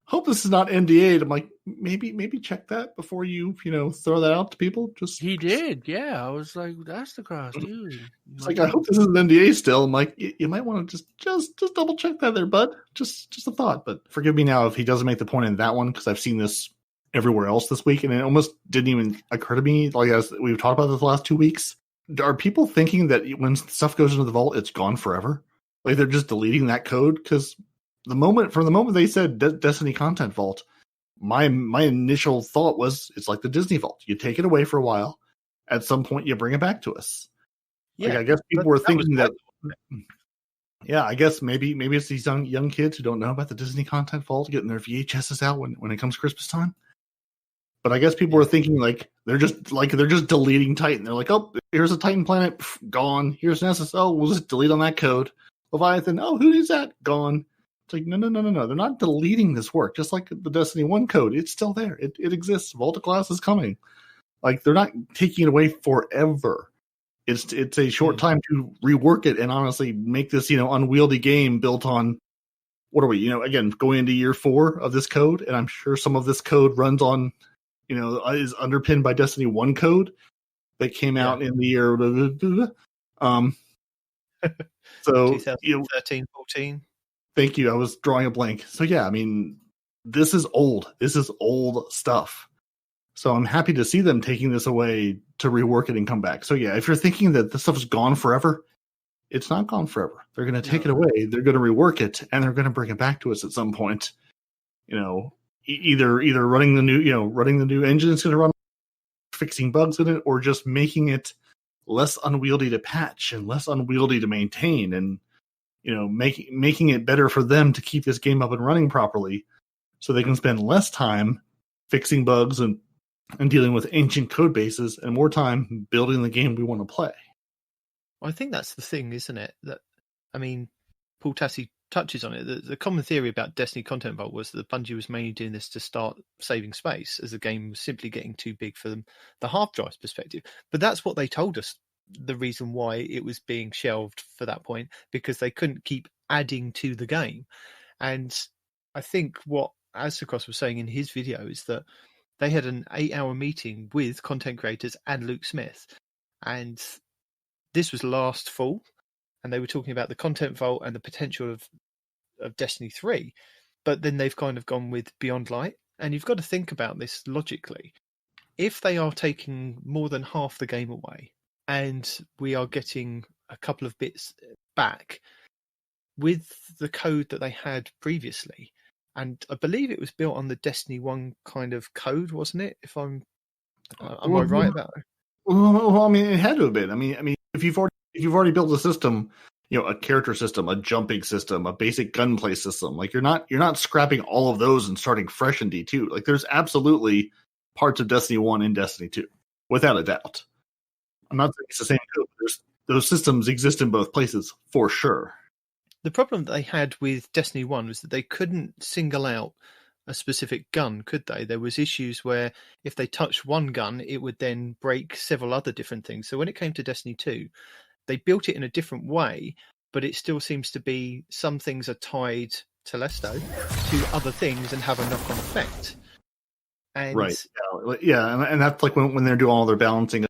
hope this is not NDA'd. I'm like, maybe check that before you throw that out to people. He did, yeah. I was like, Aztecross, dude. It's like, I hope this is an NDA still. I'm like, you might want to just double check that there, bud. Just a thought. But forgive me now if he doesn't make the point in that one, because I've seen this everywhere else this week, and it almost didn't even occur to me. Like, as we've talked about this the last 2 weeks, are people thinking that when stuff goes into the vault, it's gone forever? Like, they're just deleting that code? Because from the moment they said Destiny Content Vault, my initial thought was it's like the Disney Vault. You take it away for a while. At some point, you bring it back to us. Yeah, like, I guess people were thinking that. Yeah, I guess maybe it's these young kids who don't know about the Disney Content Vault getting their VHSs out when it comes Christmas time. But I guess people were thinking they're just deleting Titan. They're like, oh, here's a Titan planet, gone. Here's Nessus. Oh, we'll just delete on that code. Leviathan. Oh, who needs that? Gone. It's like no. They're not deleting this work. Just like the Destiny 1 code, it's still there. It exists. Volta class is coming. Like they're not taking it away forever. It's a short time to rework it and honestly make this unwieldy game built on. What are we? Again, going into year 4 of this code, and I'm sure some of this code runs on. Is underpinned by Destiny 1 code that came out in the year. So 2013, 14. Thank you. I was drawing a blank. So yeah, I mean, this is old. This is old stuff. So I'm happy to see them taking this away to rework it and come back. So yeah, if you're thinking that this stuff is gone forever, it's not gone forever. They're going to take it away. They're going to rework it, and they're going to bring it back to us at some point. Either running the new engine is going to run, fixing bugs in it, or just making it less unwieldy to patch and less unwieldy to maintain, and making it better for them to keep this game up and running properly, so they can spend less time fixing bugs and dealing with ancient code bases and more time building the game we want to play. Well, I think that's the thing, isn't it? Paul Tassi touches on it. The common theory about Destiny Content Vault was that Bungie was mainly doing this to start saving space, as the game was simply getting too big for them, the hard drive's perspective. But that's what they told us, the reason why it was being shelved for that point, because they couldn't keep adding to the game. And I think what Aztecross was saying in his video is that they had an 8-hour meeting with content creators and Luke Smith. And this was last fall. And they were talking about the Content Vault and the potential of Destiny 3. But then they've kind of gone with Beyond Light. And you've got to think about this logically. If they are taking more than half the game away and we are getting a couple of bits back with the code that they had previously, and I believe it was built on the Destiny 1 kind of code, wasn't it? If am I right about it? Well, I mean, it had to have been. I mean, if you've already built a system, a character system, a jumping system, a basic gunplay system, like you're not scrapping all of those and starting fresh in D2. Like there's absolutely parts of Destiny 1 in Destiny 2, without a doubt. I'm not saying it's the same code. Those systems exist in both places for sure. The problem that they had with Destiny 1 was that they couldn't single out a specific gun, could they? There was issues where if they touched one gun, it would then break several other different things. So when it came to Destiny 2, they built it in a different way, but it still seems to be some things are tied to Lesto to other things and have a knock-on effect. And right. Yeah. And that's like when they're doing all their balancing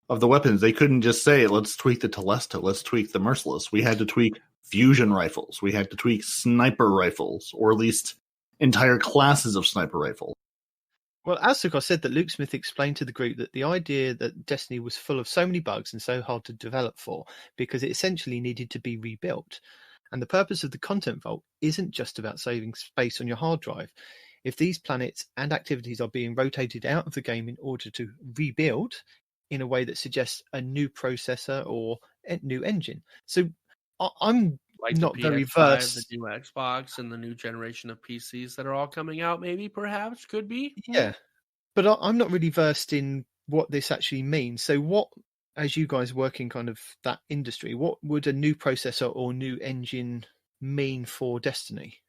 of the weapons, they couldn't just say, let's tweak the Telesto, let's tweak the Merciless. We had to tweak fusion rifles. We had to tweak sniper rifles, or at least entire classes of sniper rifle. Well, Aztecross said that Luke Smith explained to the group that the idea that Destiny was full of so many bugs and so hard to develop for, because it essentially needed to be rebuilt. And the purpose of the Content Vault isn't just about saving space on your hard drive. If these planets and activities are being rotated out of the game in order to rebuild in a way that suggests a new processor or a new engine. So I'm not very versed. The new Xbox and the new generation of PCs that are all coming out, maybe, perhaps, could be. Yeah, but I'm not really versed in what this actually means. So what, as you guys work in kind of that industry, what would a new processor or new engine mean for Destiny?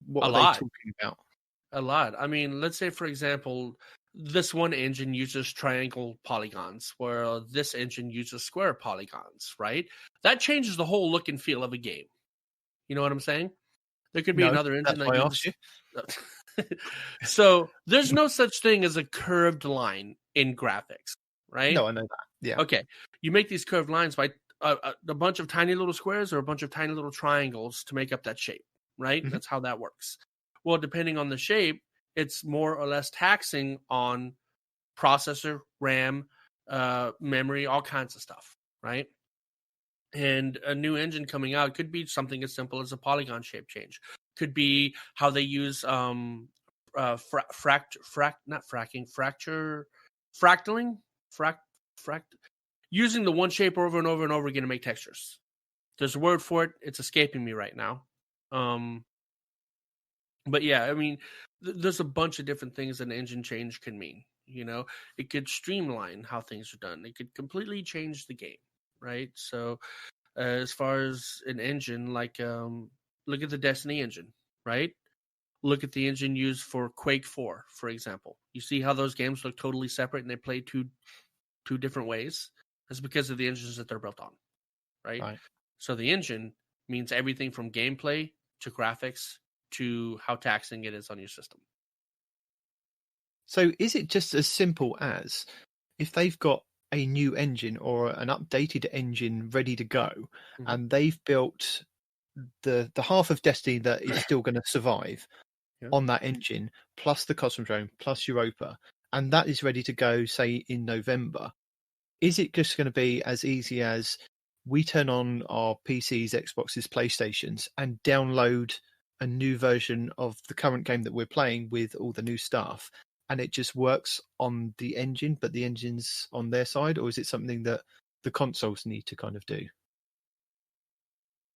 What are they talking about? A lot. I mean, let's say, for example, this one engine uses triangle polygons, where this engine uses square polygons, right? That changes the whole look and feel of a game. You know what I'm saying? There could be another engine that uses... So there's no such thing as a curved line in graphics, right? No, I know that. Yeah. Okay. You make these curved lines by a bunch of tiny little squares or a bunch of tiny little triangles to make up that shape, right? Mm-hmm. That's how that works. Well, depending on the shape, it's more or less taxing on processor, RAM, memory, all kinds of stuff, right? And a new engine coming out could be something as simple as a polygon shape change. Could be how they use using the one shape over and over and over again to make textures. There's a word for it. It's escaping me right now. But yeah, I mean, there's a bunch of different things an engine change can mean. It could streamline how things are done. It could completely change the game, right? So, as far as an engine, like look at the Destiny engine, right? Look at the engine used for Quake 4, for example. You see how those games look totally separate and they play two different ways? That's because of the engines that they're built on, right? So the engine means everything from gameplay to graphics to how taxing it is on your system. So is it just as simple as if they've got a new engine or an updated engine ready to go, and they've built the half of Destiny that is still going to survive on that engine, plus the Cosmodrome, plus Europa, and that is ready to go, say, in November, is it just going to be as easy as we turn on our PCs, Xboxes, PlayStations, and download a new version of the current game that we're playing with all the new stuff, and it just works on the engine, but the engine's on their side? Or is it something that the consoles need to kind of do?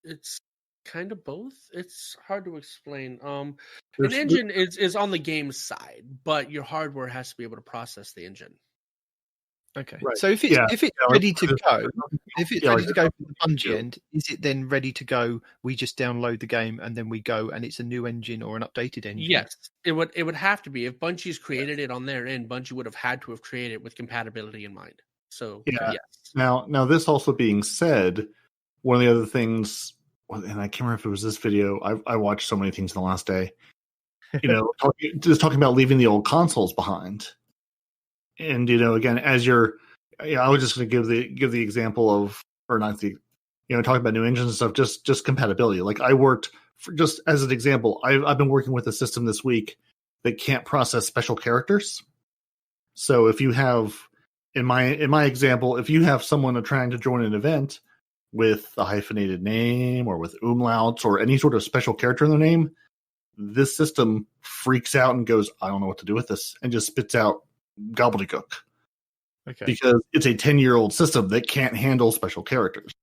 It's kind of both. It's hard to explain. An engine is on the game side, but your hardware has to be able to process the engine. Okay. Right. So if it's ready to go, if it's ready to go from the Bungie end, is it then ready to go? We just download the game and then we go, and it's a new engine or an updated engine? Yes, it would have to be. If Bungie's created it on their end, Bungie would have had to have created it with compatibility in mind. So yes. Now this also being said, one of the other things, and I can't remember if it was this video. I watched so many things in the last day. Talking about leaving the old consoles behind. And again, as I was just going to give the example of, or not the, talking about new engines and stuff, just compatibility. Like I worked just as an example, I've been working with a system this week that can't process special characters. So if you have, in my example, if you have someone trying to join an event with a hyphenated name or with umlauts or any sort of special character in their name, this system freaks out and goes, I don't know what to do with this, and just spits out gobbledygook. Okay. Because it's a 10-year-old system that can't handle special characters.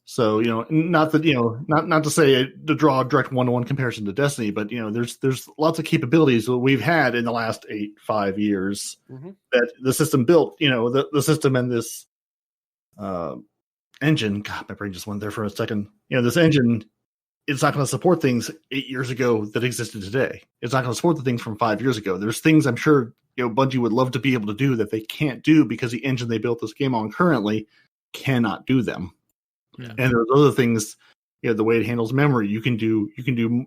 So, not that, not to say to draw a direct one-to-one comparison to Destiny, but, there's lots of capabilities that we've had in the last 5 years that the system built, the system and this engine, God, my brain just went there for a second. This engine, it's not going to support things 8 years ago that existed today. It's not going to support the things from 5 years ago. There's things I'm sure Bungie would love to be able to do that they can't do because the engine they built this game on currently cannot do them. Yeah. And there's other things, the way it handles memory, you can do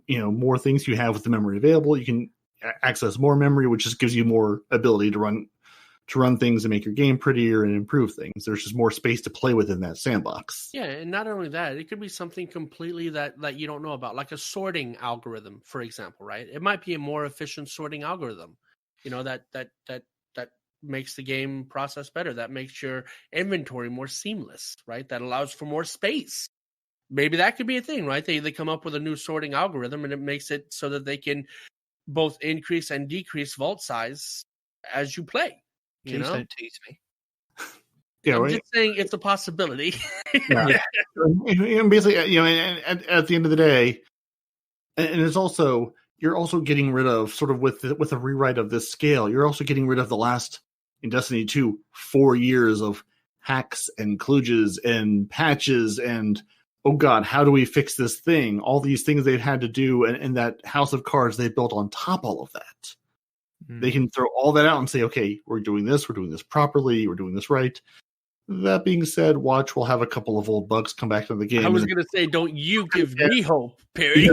more things you have with the memory available. You can access more memory, which just gives you more ability to run things and make your game prettier and improve things. There's just more space to play with in that sandbox. Yeah, and not only that, it could be something completely that you don't know about, like a sorting algorithm, for example, right? It might be a more efficient sorting algorithm, that makes the game process better, that makes your inventory more seamless, right? That allows for more space. Maybe that could be a thing, right? They come up with a new sorting algorithm and it makes it so that they can both increase and decrease vault size as you play. Please don't tease me. I'm just saying it's a possibility. Yeah. And basically, at the end of the day, and it's also, you're also getting rid of, sort of with a rewrite of this scale, you're also getting rid of the last, in Destiny 2, 4 years of hacks and kludges and patches and, oh God, how do we fix this thing? All these things they've had to do, and that house of cards they built on top all of that. They can throw all that out and say, okay, we're doing this properly, we're doing this right. That being said, Watch will have a couple of old bugs come back to the game. I was going to say, don't you give me hope, Perry.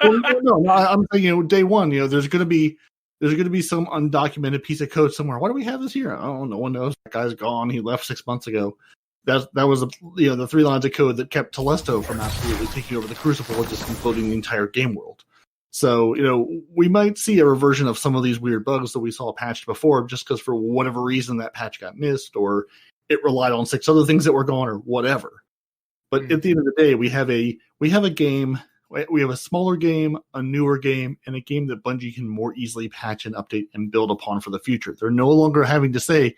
No, I'm saying, day one, there's going to be some undocumented piece of code somewhere. Why do we have this here? Oh, no one knows. That guy's gone. He left 6 months ago. That was the 3 lines of code that kept Telesto from absolutely taking over the Crucible and just imploding the entire game world. So, we might see a reversion of some of these weird bugs that we saw patched before, just because for whatever reason that patch got missed, or it relied on 6 other things that were gone, or whatever. But at the end of the day, we have a game, we have a smaller game, a newer game, and a game that Bungie can more easily patch and update and build upon for the future. They're no longer having to say,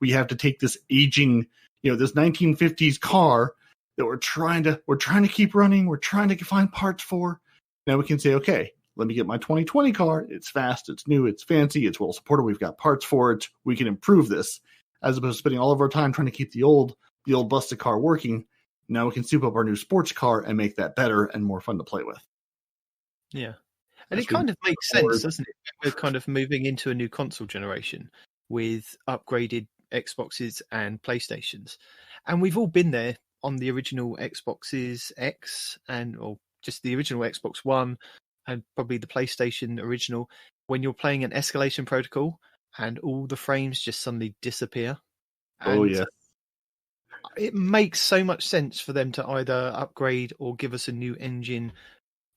we have to take this aging, this 1950s car that we're trying to keep running, we're trying to find parts for. Now we can say, okay, let me get my 2020 car. It's fast, it's new, it's fancy, it's well supported. We've got parts for it. We can improve this, as opposed to spending all of our time trying to keep the old busted car working. Now we can soup up our new sports car and make that better and more fun to play with. Yeah. And it kind of makes sense, doesn't it? We're kind of moving into a new console generation with upgraded Xboxes and PlayStations. And we've all been there on the original Xboxes X or just the original Xbox One and probably the PlayStation original, when you're playing an escalation protocol and all the frames just suddenly disappear. Oh, yeah. It makes so much sense for them to either upgrade or give us a new engine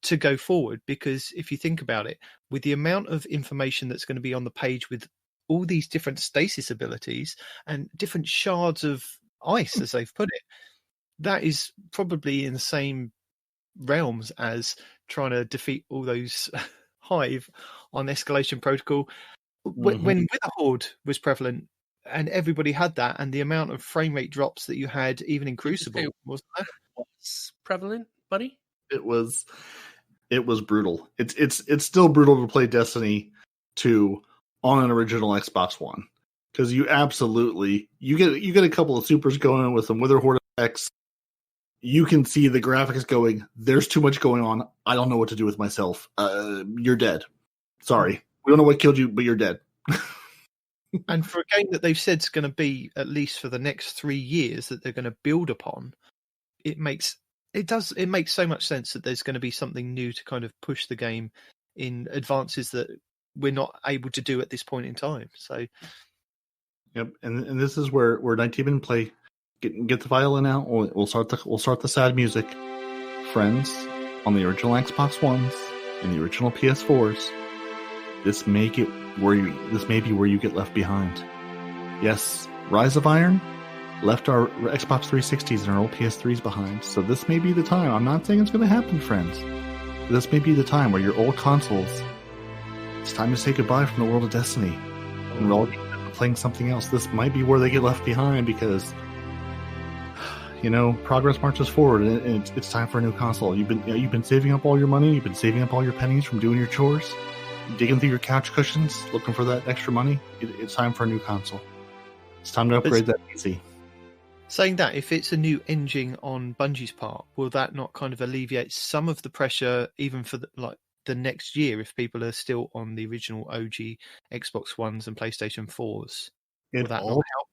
to go forward, because if you think about it, with the amount of information that's going to be on the page with all these different stasis abilities and different shards of ice, as they've put it, that is probably in the same realms as trying to defeat all those hive on escalation protocol. When Witherhoard was prevalent and everybody had that, and the amount of frame rate drops that you had even in Crucible, wasn't that? Was prevalent, buddy? It was brutal. It's still brutal to play Destiny 2 on an original Xbox One, because you get a couple of supers going with some Witherhoard effects. You can see the graphics going, there's too much going on. I don't know what to do with myself. You're dead. Sorry. We don't know what killed you, but you're dead. And for a game that they've said is going to be at least for the next 3 years that they're going to build upon, it makes so much sense that there's going to be something new to kind of push the game in advances that we're not able to do at this point in time. So, yep, and this is where Nitedemon play. Get the violin out. We'll start the sad music. Friends, on the original Xbox Ones and the original PS4s, this may be where you get left behind. Yes, Rise of Iron left our Xbox 360s and our old PS3s behind. So this may be the time. I'm not saying it's going to happen, friends. This may be the time where your old consoles, it's time to say goodbye from the world of Destiny and we're all playing something else. This might be where they get left behind because, progress marches forward, and it's time for a new console. You've been saving up all your money. You've been saving up all your pennies from doing your chores, digging through your couch cushions, looking for that extra money. It's time for a new console. It's time to upgrade that PC. Saying that, if it's a new engine on Bungie's part, will that not kind of alleviate some of the pressure even for the next year if people are still on the original OG Xbox Ones and PlayStation 4s? Will that not help?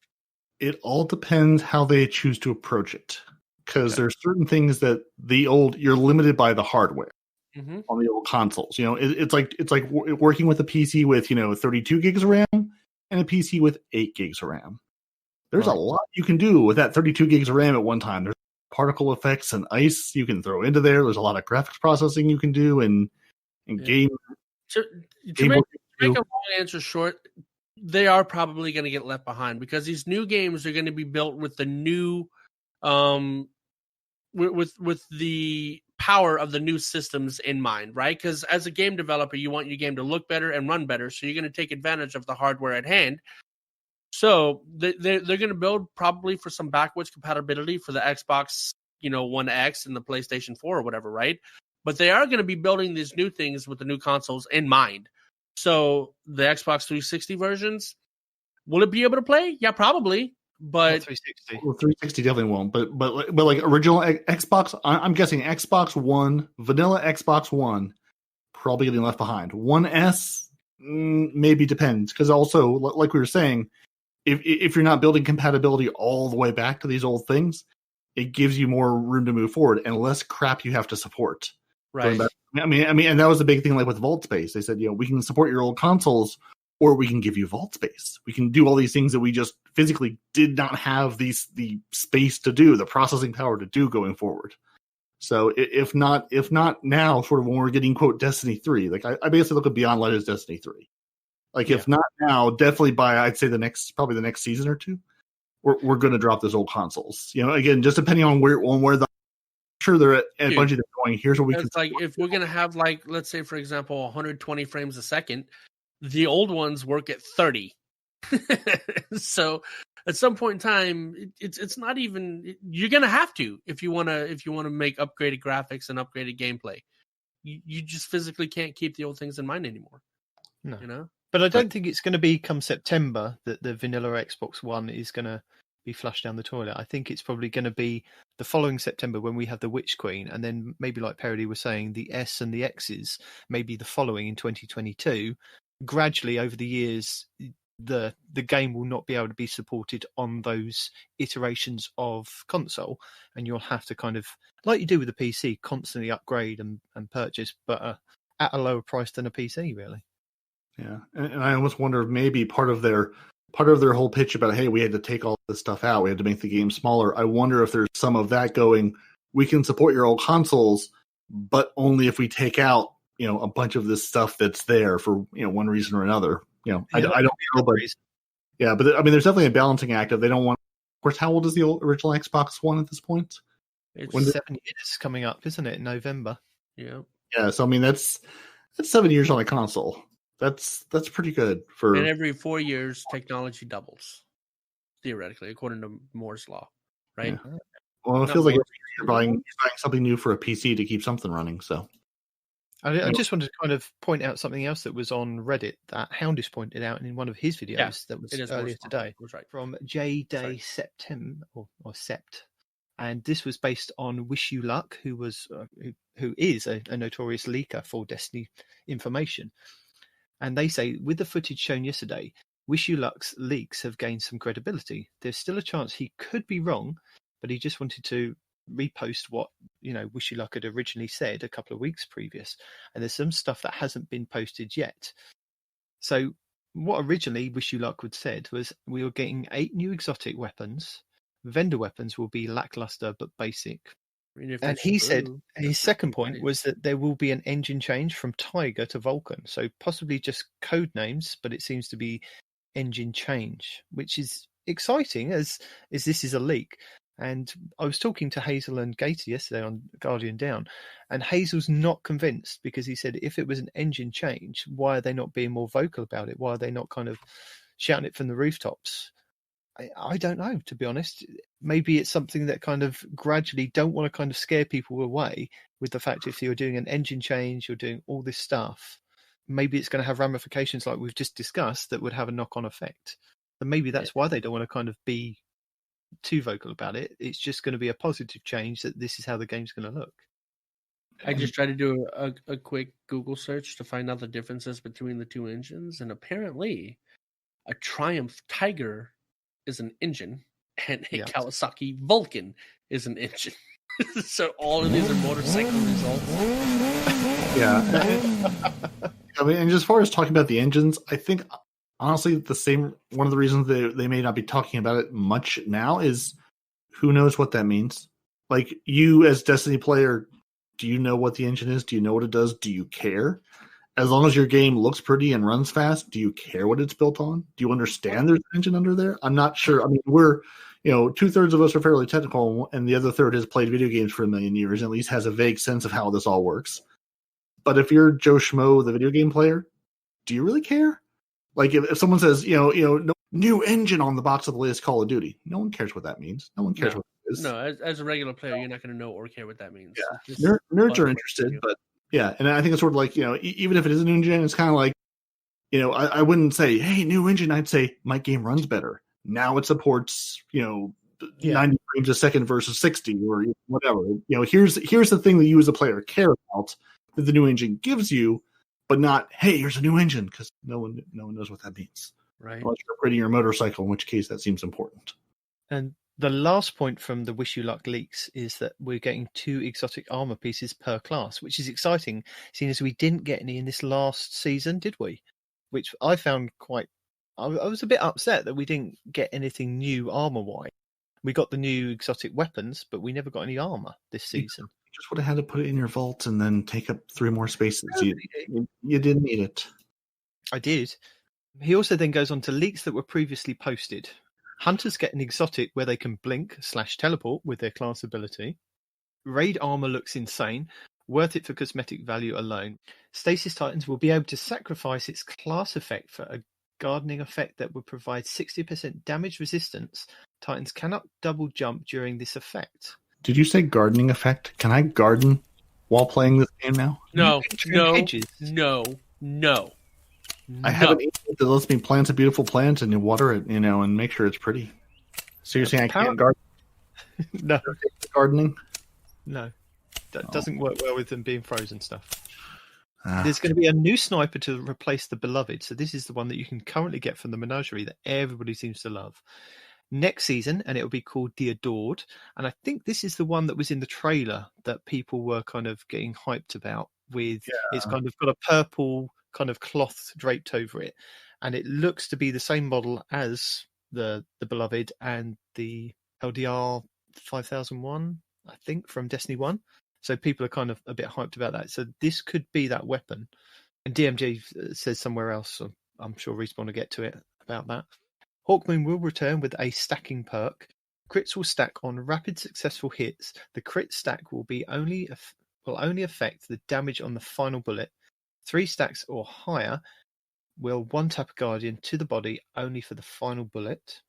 It all depends how they choose to approach it, because there's certain things that you're limited by the hardware on the old consoles. It's like working with a PC with 32 gigs of RAM and a PC with 8 gigs of RAM. There's a lot you can do with that 32 gigs of RAM at one time. There's particle effects and ice you can throw into there. There's a lot of graphics processing you can do and game. To make a long answer short, they are probably going to get left behind because these new games are going to be built with the new, with the power of the new systems in mind, right? Because as a game developer, you want your game to look better and run better, so you're going to take advantage of the hardware at hand. So they're going to build probably for some backwards compatibility for the Xbox, One X and the PlayStation 4 or whatever, right? But they are going to be building these new things with the new consoles in mind. So the Xbox 360 versions, will it be able to play? Yeah, probably. But 360. Well, 360 definitely won't. But like original Xbox, I'm guessing Xbox One, vanilla Xbox One, probably getting left behind. One S maybe depends, because also, like we were saying, if you're not building compatibility all the way back to these old things, it gives you more room to move forward and less crap you have to support. Right. I mean, and that was the big thing, like with Vault Space. They said, we can support your old consoles, or we can give you Vault Space. We can do all these things that we just physically did not have the space to do, the processing power to do going forward. So if not now, sort of when we're getting, quote, Destiny 3, like I basically look at Beyond Light as Destiny 3. Like if not now, definitely by, I'd say probably the next season or two, we're going to drop those old consoles. Again, just depending on where the, sure they're at Bungie, they're going, here's what we can. It's like if we're going to have, like, let's say, for example, 120 frames a second, the old ones work at 30. So at some point in time, it's not even, you're going to have to if you want to make upgraded graphics and upgraded gameplay. you just physically can't keep the old things in mind anymore. No. You know? But I don't think it's going to be come September that the vanilla Xbox One is going to be flushed down the toilet. I think it's probably going to be the following September when we have the Witch Queen, and then maybe like Parody was saying, the S and the X's, maybe the following in 2022. Gradually over the years, the game will not be able to be supported on those iterations of console, and you'll have to kind of, like you do with the PC, constantly upgrade and purchase, but at a lower price than a PC, really. Yeah, and I almost wonder if maybe part of their whole pitch about, hey, we had to take all this stuff out, we had to make the game smaller. I wonder if there's some of that going, we can support your old consoles, but only if we take out, a bunch of this stuff that's there for, one reason or another. I don't know, but yeah, but I mean, there's definitely a balancing act of they don't want. Of course, how old is the original Xbox One at this point? It's 7 years coming up, isn't it? In November. Yeah. Yeah. So I mean, that's 7 years on a console. That's pretty good for. And every 4 years, technology doubles, theoretically, according to Moore's law, right? Yeah. Well, it feels like you're buying something new for a PC to keep something running. So. I just wanted to kind of point out something else that was on Reddit that Houndish pointed out in one of his videos that was earlier today from J Day Septem or Sept, and this was based on Wish You Luck, who is a notorious leaker for Destiny information, and they say with the footage shown yesterday, Wish You Luck's leaks have gained some credibility. There's still a chance he could be wrong, but he just wanted to repost what Wish You Luck had originally said a couple of weeks previous, and there's some stuff that hasn't been posted yet. So what originally Wish You Luck had said was we were getting 8 new exotic weapons. Vendor weapons will be lackluster but basic. And he said his second point was that there will be an engine change from Tiger to Vulcan, so possibly just code names, but it seems to be engine change, which is exciting as this is a leak. And I was talking to Hazel and Gator yesterday on Guardian Down, and Hazel's not convinced because he said if it was an engine change, why are they not being more vocal about it? Why are they not kind of shouting it from the rooftops? I don't know, to be honest. Maybe it's something that kind of gradually don't want to kind of scare people away with the fact if you're doing an engine change, you're doing all this stuff, maybe it's going to have ramifications like we've just discussed that would have a knock-on effect. And maybe that's why they don't want to kind of be too vocal about it. It's just going to be a positive change that this is how the game's going to look. I just tried to do a quick Google search to find out the differences between the two engines, and apparently a Triumph Tiger is an engine and a Kawasaki Vulcan is an engine. So all of these are motorcycle results. Yeah. I mean, and as far as talking about the engines, I think honestly, one of the reasons they may not be talking about it much now is who knows what that means. Like, you as Destiny player, do you know what the engine is? Do you know what it does? Do you care? As long as your game looks pretty and runs fast, do you care what it's built on? Do you understand there's an engine under there? I'm not sure. I mean, we're, 2/3 of us are fairly technical, and the other third has played video games for a million years and at least has a vague sense of how this all works. But if you're Joe Schmo, the video game player, do you really care? Like if someone says, no, new engine on the box of the latest Call of Duty, no one cares what that means. No one cares what it is. No, as a regular player, you're not going to know or care what that means. Yeah, nerds are interested, but yeah, and I think it's sort of like, even if it is a new engine, it's kind of like, I wouldn't say, hey, new engine. I'd say my game runs better. Now it supports, 90 frames a second versus 60 or whatever. Here's the thing that you as a player care about that the new engine gives you, but not, hey, here's a new engine, because no one knows what that means. Right. Unless you're upgrading your motorcycle, in which case that seems important. And the last point from the Wish You Luck leaks is that we're getting 2 exotic armor pieces per class, which is exciting, seeing as we didn't get any in this last season, did we? Which I found I was a bit upset that we didn't get anything new armor-wise. We got the new exotic weapons, but we never got any armor this season. You just would have had to put it in your vault and then take up 3 more spaces. You didn't need it. I did. He also then goes on to leaks that were previously posted. Hunters get an exotic where they can blink/teleport with their class ability. Raid armor looks insane, worth it for cosmetic value alone. Stasis Titans will be able to sacrifice its class effect for a gardening effect that would provide 60% damage resistance. Titans cannot double jump during this effect. Did you say gardening effect? Can I garden? while playing this game now? No. Hedges. I have an agent that lets me plant a beautiful plant and you water it, and make sure it's pretty. So you're saying I can't garden? No. Gardening? No. That doesn't work well with them being frozen stuff. There's going to be a new sniper to replace the Beloved. So this is the one that you can currently get from the Menagerie that everybody seems to love. Next season, and it will be called The Adored. And I think this is the one that was in the trailer that people were kind of getting hyped about. It's kind of got a purple kind of cloth draped over it. And it looks to be the same model as the Beloved and the LDR 5001, I think, from Destiny 1. So people are kind of a bit hyped about that. So this could be that weapon. And DMG says somewhere else, so I'm sure Respawn will get to it about that. Hawkmoon will return with a stacking perk. Crits will stack on rapid successful hits. The crit stack will only affect the damage on the final bullet. 3 stacks or higher will one-tap a Guardian to the body only for the final bullet.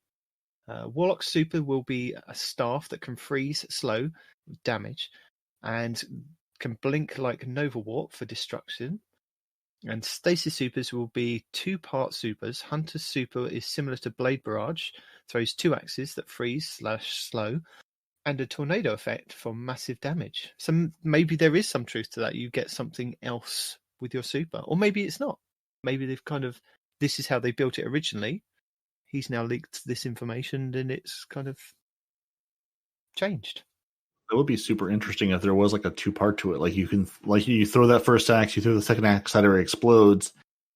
Warlock Super will be a staff that can freeze slow damage and can blink like Nova Warp for destruction. And Stasis Supers will be 2-part supers. Hunter's Super is similar to Blade Barrage, throws 2 axes that freeze/slow, and a tornado effect for massive damage. So maybe there is some truth to that. You get something else with your super. Or maybe it's not. Maybe this is how they built it originally. He's now leaked this information and it's kind of changed. It would be super interesting if there was like a 2-part to it. Like you throw that first axe, you throw the second axe that area explodes,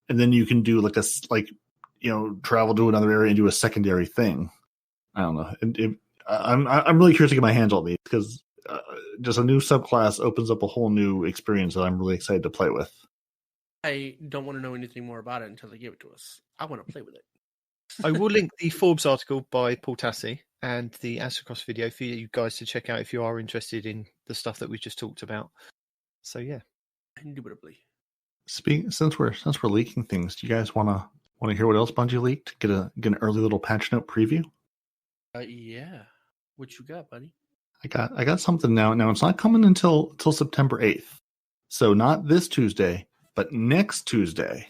and then you can do travel to another area and do a secondary thing. I don't know. I'm really curious to get my hands on these because just a new subclass opens up a whole new experience that I'm really excited to play with. I don't want to know anything more about it until they give it to us. I want to play with it. I will link the Forbes article by Paul Tassi and the Aztecross video for you guys to check out if you are interested in the stuff that we just talked about. So yeah, indubitably. Since we're leaking things, do you guys want to hear what else Bungie leaked? Get an early little patch note preview. Yeah. What you got, buddy? I got something now. Now it's not coming until September 8th, so not this Tuesday, but next Tuesday.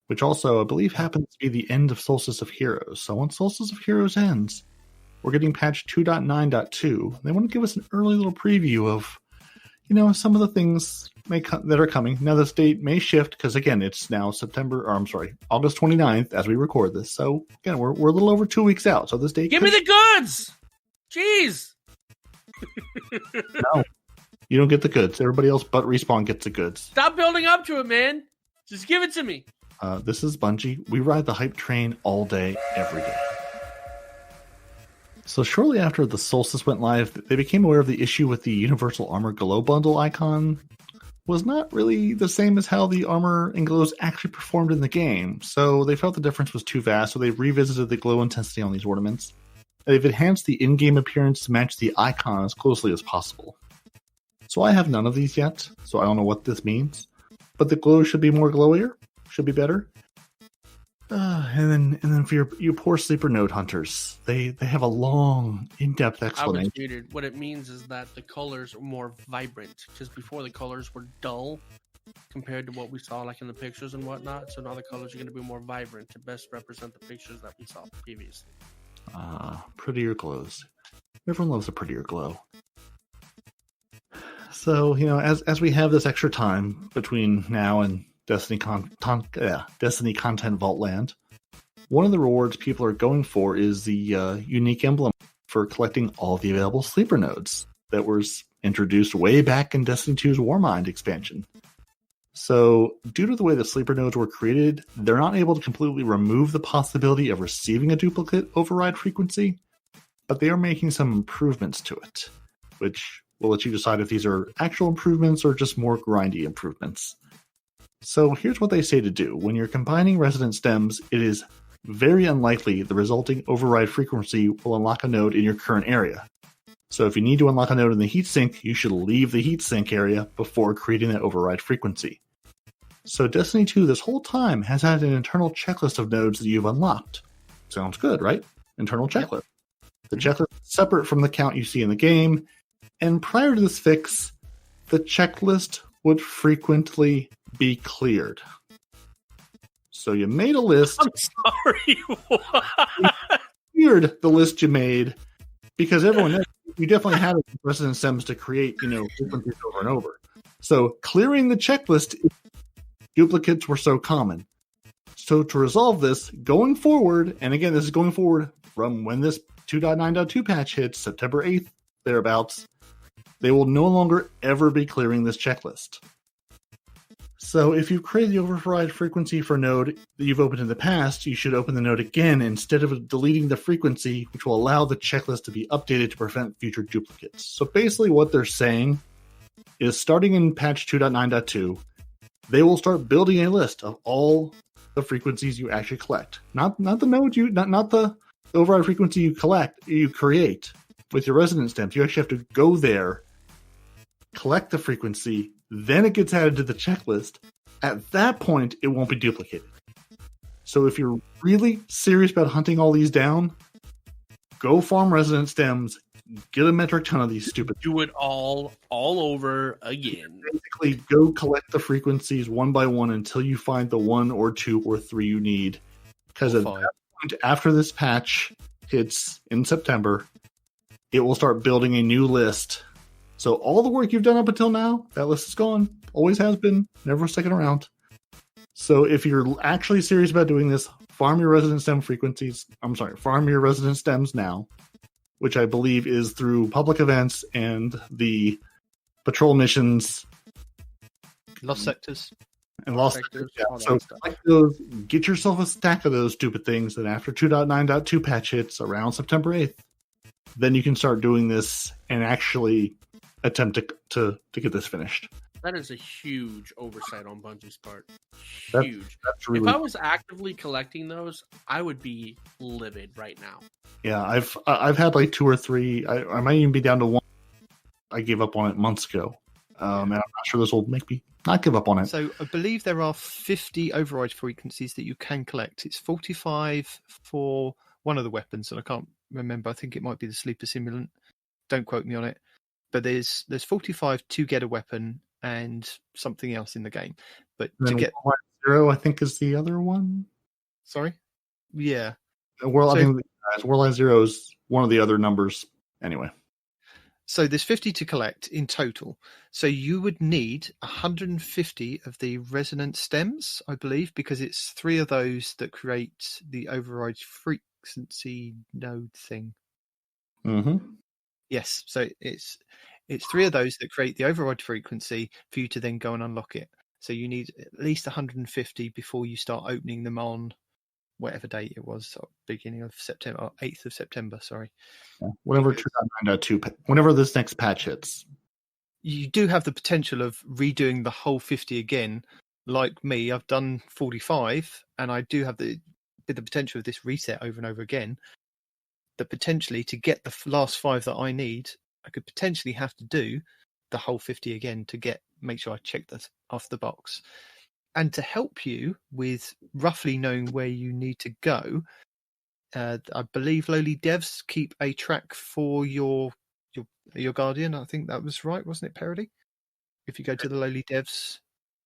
Which also, I believe, happens to be the end of Solstice of Heroes. So once Solstice of Heroes ends, we're getting patch 2.9.2. They want to give us an early little preview of, some of the things that are coming. Now, this date may shift because, again, it's now August 29th as we record this. So, again, we're a little over 2 weeks out. So this date... Give me the goods! Jeez! No, you don't get the goods. Everybody else but Respawn gets the goods. Stop building up to it, man. Just give it to me. This is Bungie. We ride the hype train all day, every day. So shortly after the Solstice went live, they became aware of the issue with the Universal Armor Glow Bundle icon was not really the same as how the armor and glows actually performed in the game. So they felt the difference was too vast, so they revisited the glow intensity on these ornaments. They've enhanced the in-game appearance to match the icon as closely as possible. So I have none of these yet, so I don't know what this means. But the glow should be more glowier. Should be better. And then for you poor sleeper node hunters, they have a long, in-depth explanation. What it means is that the colors are more vibrant, because before the colors were dull compared to what we saw like in the pictures and whatnot. So now the colors are going to be more vibrant to best represent the pictures that we saw previously. Prettier glows. Everyone loves a prettier glow. So, as we have this extra time between now and Destiny Content Vault Land, one of the rewards people are going for is the unique emblem for collecting all the available sleeper nodes that was introduced way back in Destiny 2's Warmind expansion. So, due to the way the sleeper nodes were created, they're not able to completely remove the possibility of receiving a duplicate override frequency, but they are making some improvements to it, which will let you decide if these are actual improvements or just more grindy improvements. So here's what they say to do. When you're combining resident stems, it is very unlikely the resulting override frequency will unlock a node in your current area. So if you need to unlock a node in the heatsink, you should leave the heatsink area before creating that override frequency. So Destiny 2 this whole time has had an internal checklist of nodes that you've unlocked. Sounds good, right? Internal checklist. The checklist is separate from the count you see in the game, and prior to this fix, the checklist would frequently be cleared. So you made a list. I'm sorry. What? Cleared the list you made because everyone knows you definitely had resident stems to create, frequencies over and over. So clearing the checklist, duplicates were so common. So to resolve this, going forward, and again, this is going forward from when this 2.9.2 patch hits, September 8th, thereabouts, they will no longer ever be clearing this checklist. So if you've created the override frequency for a node that you've opened in the past, you should open the node again instead of deleting the frequency, which will allow the checklist to be updated to prevent future duplicates. So basically what they're saying is starting in patch 2.9.2, they will start building a list of all the frequencies you actually collect. Not the node not the override frequency you create with your resident stems. You actually have to go there, collect the frequency, then it gets added to the checklist. At that point, it won't be duplicated. So if you're really serious about hunting all these down, go farm resident stems, get a metric ton of these stupid. Do it all over again. Basically, go collect the frequencies one by one until you find the 1 or 2 or 3 you need. Because at that point, after this patch hits in September, it will start building a new list. So all the work you've done up until now, that list is gone. Always has been. Never sticking around. So if you're actually serious about doing this, farm your resident stem frequencies. Farm your resident stems now, which I believe is through public events and the patrol missions. Lost sectors. And lost sectors. Yeah. So collect those, get yourself a stack of those stupid things, and after 2.9.2 patch hits around September 8th, then you can start doing this and actually attempt to get this finished. That is a huge oversight on Bungie's part. Huge. That's really... If I was actively collecting those, I would be livid right now. Yeah, I've had like 2 or 3. I might even be down to 1. I gave up on it months ago, and I'm not sure this will make me not give up on it. So I believe there are 50 override frequencies that you can collect. It's 45 for one of the weapons, and I can't remember. I think it might be the sleeper simulant. Don't quote me on it. But there's 45 to get a weapon and something else in the game. But to get Zero, I think, is the other one. Sorry? Yeah. Worldline Zero is one of the other numbers. Anyway. So there's 50 to collect in total. So you would need 150 of the resonant stems, I believe, because it's 3 of those that create the override frequency node thing. Mm-hmm. Yes, so it's 3 of those that create the override frequency for you to then go and unlock it. So you need at least 150 before you start opening them on whatever date it was, beginning of September, or 8th of September, sorry. Yeah. Whenever this next patch hits. You do have the potential of redoing the whole 50 again. Like me, I've done 45, and I do have the potential of this reset over and over again. That potentially, to get the last 5 that I need, I could potentially have to do the whole 50 again to make sure I check that off the box. And to help you with roughly knowing where you need to go, I believe Lowly Devs keep a track for your Guardian. I think that was right, wasn't it, Parody? If you go to the Lowly Devs,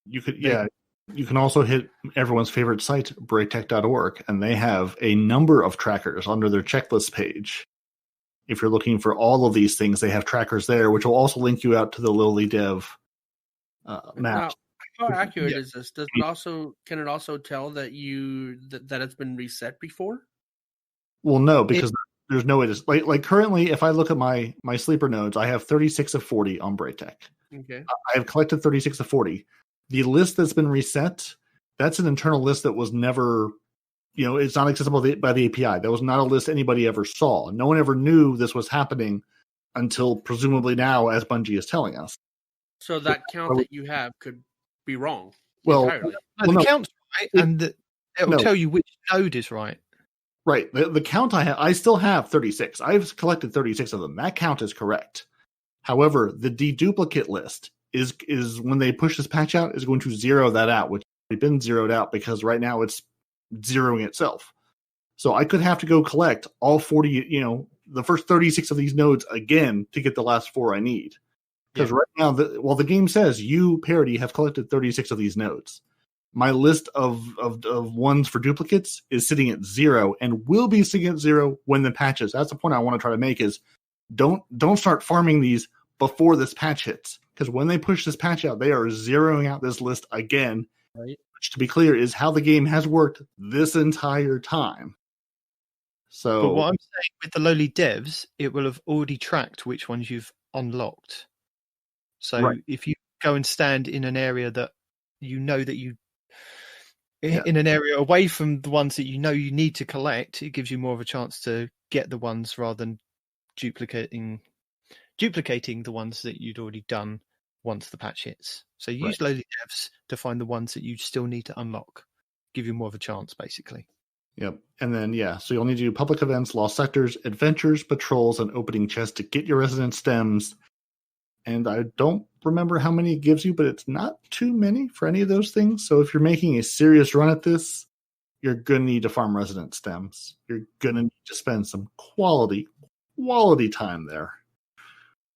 you could, yeah. You can also hit everyone's favorite site, breaktech.org, and they have a number of trackers under their checklist page. If you're looking for all of these things, they have trackers there, which will also link you out to the Lowly Dev map. Now, how accurate is this? Can it also tell that that it's been reset before? Well, no, because there's no way to like currently. If I look at my sleeper nodes, I have 36 of 40 on BreakTech. Okay, I have collected 36 of 40. The list that's been reset, that's an internal list that was never, it's not accessible by the API. That was not a list anybody ever saw. No one ever knew this was happening until presumably now, as Bungie is telling us. So that count that you have could be wrong. Well, the count's right, and it will tell you which node is right. Right. The count I have, I still have 36. I've collected 36 of them. That count is correct. However, the deduplicate list is when they push this patch out, is going to zero that out, which has been zeroed out because right now it's zeroing itself. So I could have to go collect all 40, the first 36 of these nodes again to get the last 4 I need. Because right now, the game says you, Parody, have collected 36 of these nodes. My list of ones for duplicates is sitting at 0 and will be sitting at 0 when the patches. That's the point I want to try to make is don't start farming these before this patch hits. Because when they push this patch out, they are zeroing out this list again. Right. Which, to be clear, is how the game has worked this entire time. So, but what I'm saying with the lowly devs, it will have already tracked which ones you've unlocked. So if you go and stand in an area that you know that in an area away from the ones that you know you need to collect, it gives you more of a chance to get the ones rather than duplicating the ones that you'd already done once the patch hits. So use lowly devs to find the ones that you still need to unlock. Give you more of a chance, basically. Yep. And then, so you'll need to do public events, lost sectors, adventures, patrols, and opening chests to get your resident stems. And I don't remember how many it gives you, but it's not too many for any of those things. So if you're making a serious run at this, you're going to need to farm resident stems. You're going to need to spend some quality time there.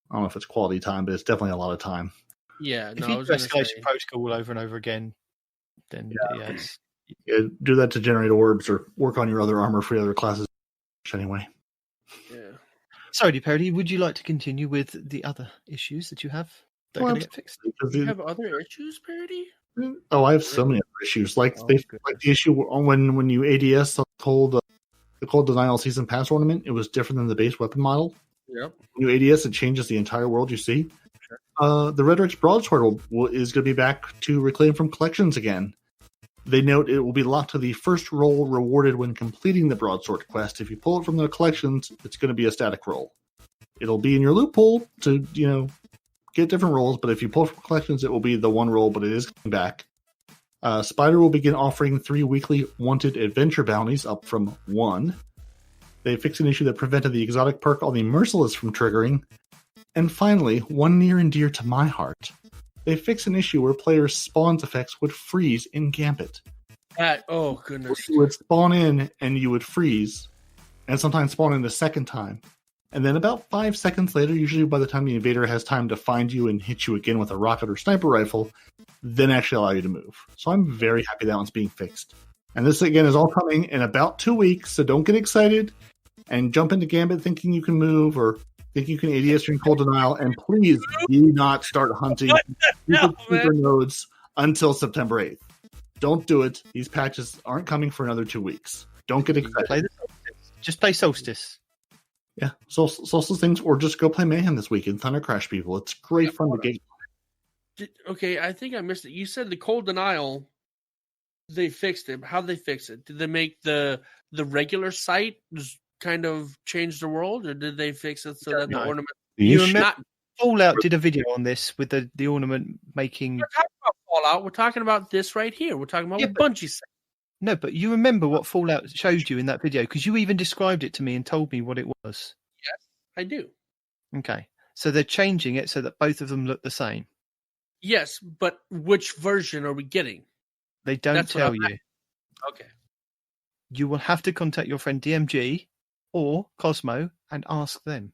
I don't know if it's quality time, but it's definitely a lot of time. Yeah. If you do Escalation Protocol all over and over again, then yes. Yeah, do that to generate orbs or work on your other armor for the other classes anyway. Yeah. Sorry, Parody, would you like to continue with the other issues that you have that are going to get fixed? Do you have other issues, Parody? Oh, I have so many other issues. Like the issue when you ADS the cold denial season pass ornament, it was different than the base weapon model. Yep. When you ADS, it changes the entire world you see. Sure. The Red Rex Broadsword is going to be back to reclaim from collections again. They note it will be locked to the first roll rewarded when completing the Broadsword quest. If you pull it from the collections, it's going to be a static roll. It'll be in your loot pool to, get different rolls, but if you pull it from collections, it will be the one roll, but it is coming back. Spider will begin offering 3 weekly wanted adventure bounties, up from 1. They fixed an issue that prevented the exotic perk on the Merciless from triggering. And finally, one near and dear to my heart. They fixed an issue where players' spawns effects would freeze in Gambit. Oh, goodness. You would spawn in and you would freeze, and sometimes spawn in the second time. And then about 5 seconds later, usually by the time the invader has time to find you and hit you again with a rocket or sniper rifle, then actually allow you to move. So I'm very happy that one's being fixed. And this, again, is all coming in about 2 weeks, so don't get excited and jump into Gambit thinking you can move or think you can ADS during cold denial, and please do not start hunting super nodes until September 8th. Don't do it. These patches aren't coming for another 2 weeks. Don't get excited. Just play Solstice. Yeah, Solstice things, or just go play Mayhem this weekend. Thunder Crash people. It's great fun to get. Okay, I think I missed it. You said the cold denial, they fixed it. How did they fix it? Did they make the regular site kind of change the world, or did they fix it so that the ornament? You remember Fallout did a video on this with the ornament making. We're talking about Fallout. We're talking about this right here. We're talking about what Bungie said. No, but you remember what Fallout showed you in that video because you even described it to me and told me what it was. Yes, I do. Okay, so they're changing it so that both of them look the same. Yes, but which version are we getting? They don't tell you. Okay. You will have to contact your friend DMG or Cosmo and ask them.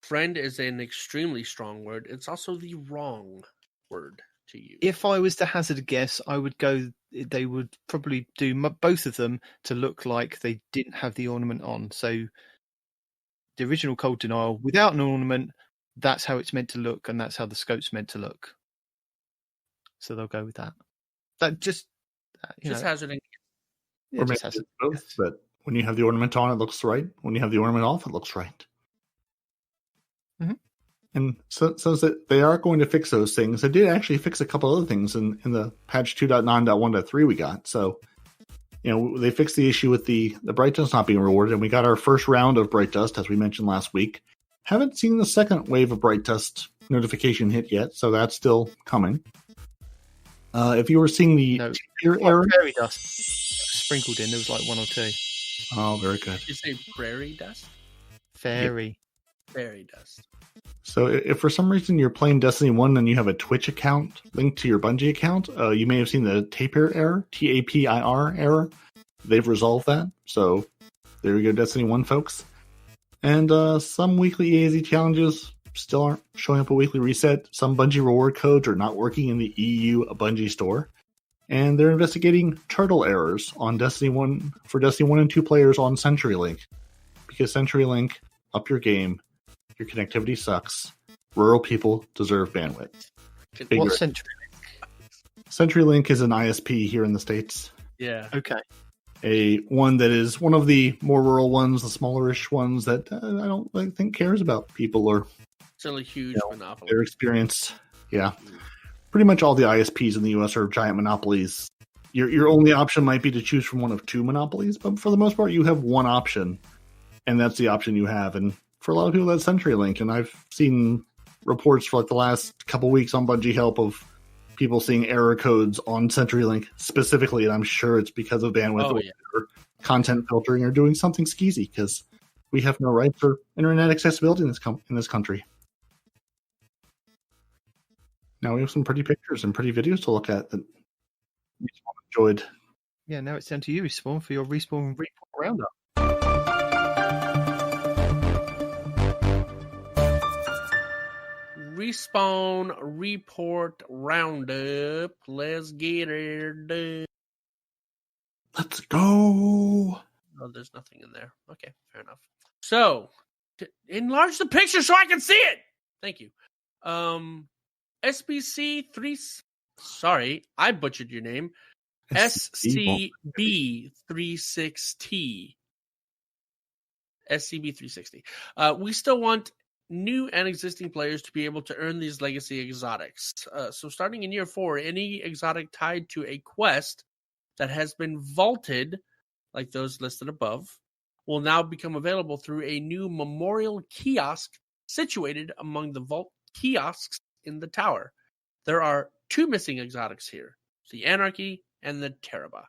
Friend is an extremely strong word. It's also the wrong word to use. If I was to hazard a guess, I would go. They would probably do both of them to look like they didn't have the ornament on. So the original cold denial without an ornament, that's how it's meant to look, and that's how the scope's meant to look. So they'll go with that. That just hazarding. Yeah, or maybe both, but when you have the ornament on, it looks right. When you have the ornament off, it looks right. Mm-hmm. And so that they are going to fix those things. They did actually fix a couple other things in the patch 2.9.1.3 we got. So, they fixed the issue with the bright dust not being rewarded, and we got our first round of bright dust, as we mentioned last week. Haven't seen the second wave of bright dust notification hit yet, so that's still coming. If you were seeing the error, fairy dust sprinkled in, there was like 1 or 2. Oh, very good. Did you say prairie dust? Fairy dust. So if for some reason you're playing Destiny 1 and you have a Twitch account linked to your Bungie account, you may have seen the Tapir error, TAPIR error. They've resolved that. So there you go, Destiny 1 folks. And some weekly EAZ challenges still aren't showing up a weekly reset. Some Bungie reward codes are not working in the EU Bungie store. And they're investigating turtle errors on Destiny 1 for Destiny 1 and 2 players on CenturyLink. Because CenturyLink, up your game, your connectivity sucks. Rural people deserve bandwidth. What's CenturyLink? CenturyLink is an ISP here in the States. Yeah. Okay. A one that is one of the more rural ones, the smallerish ones that I don't think cares about people or Still a huge monopoly. their experience. Yeah. Pretty much all the ISPs in the US are giant monopolies. Your only option might be to choose from one of two monopolies, but for the most part, you have one option, and that's the option you have. And for a lot of people, that's CenturyLink. And I've seen reports for like the last couple weeks on Bungie Help of people seeing error codes on CenturyLink specifically, and I'm sure it's because of bandwidth or content filtering or doing something skeezy, because we have no right for internet accessibility in this country. Now we have some pretty pictures and pretty videos to look at that Respawn enjoyed. Yeah, now it's down to you, Respawn, for your Respawn Report Roundup. Respawn Report Roundup. Let's get it done. Let's go. Oh, there's nothing in there. Okay, fair enough. So, enlarge the picture so I can see it. Thank you. SBC 3. Sorry, I butchered your name. SCB 36T. SCB 360. We still want new and existing players to be able to earn these legacy exotics. So starting in year 4, any exotic tied to a quest that has been vaulted, like those listed above, will now become available through a new memorial kiosk situated among the vault kiosks in the tower. There are 2 missing exotics here, the Anarchy and the Teraba.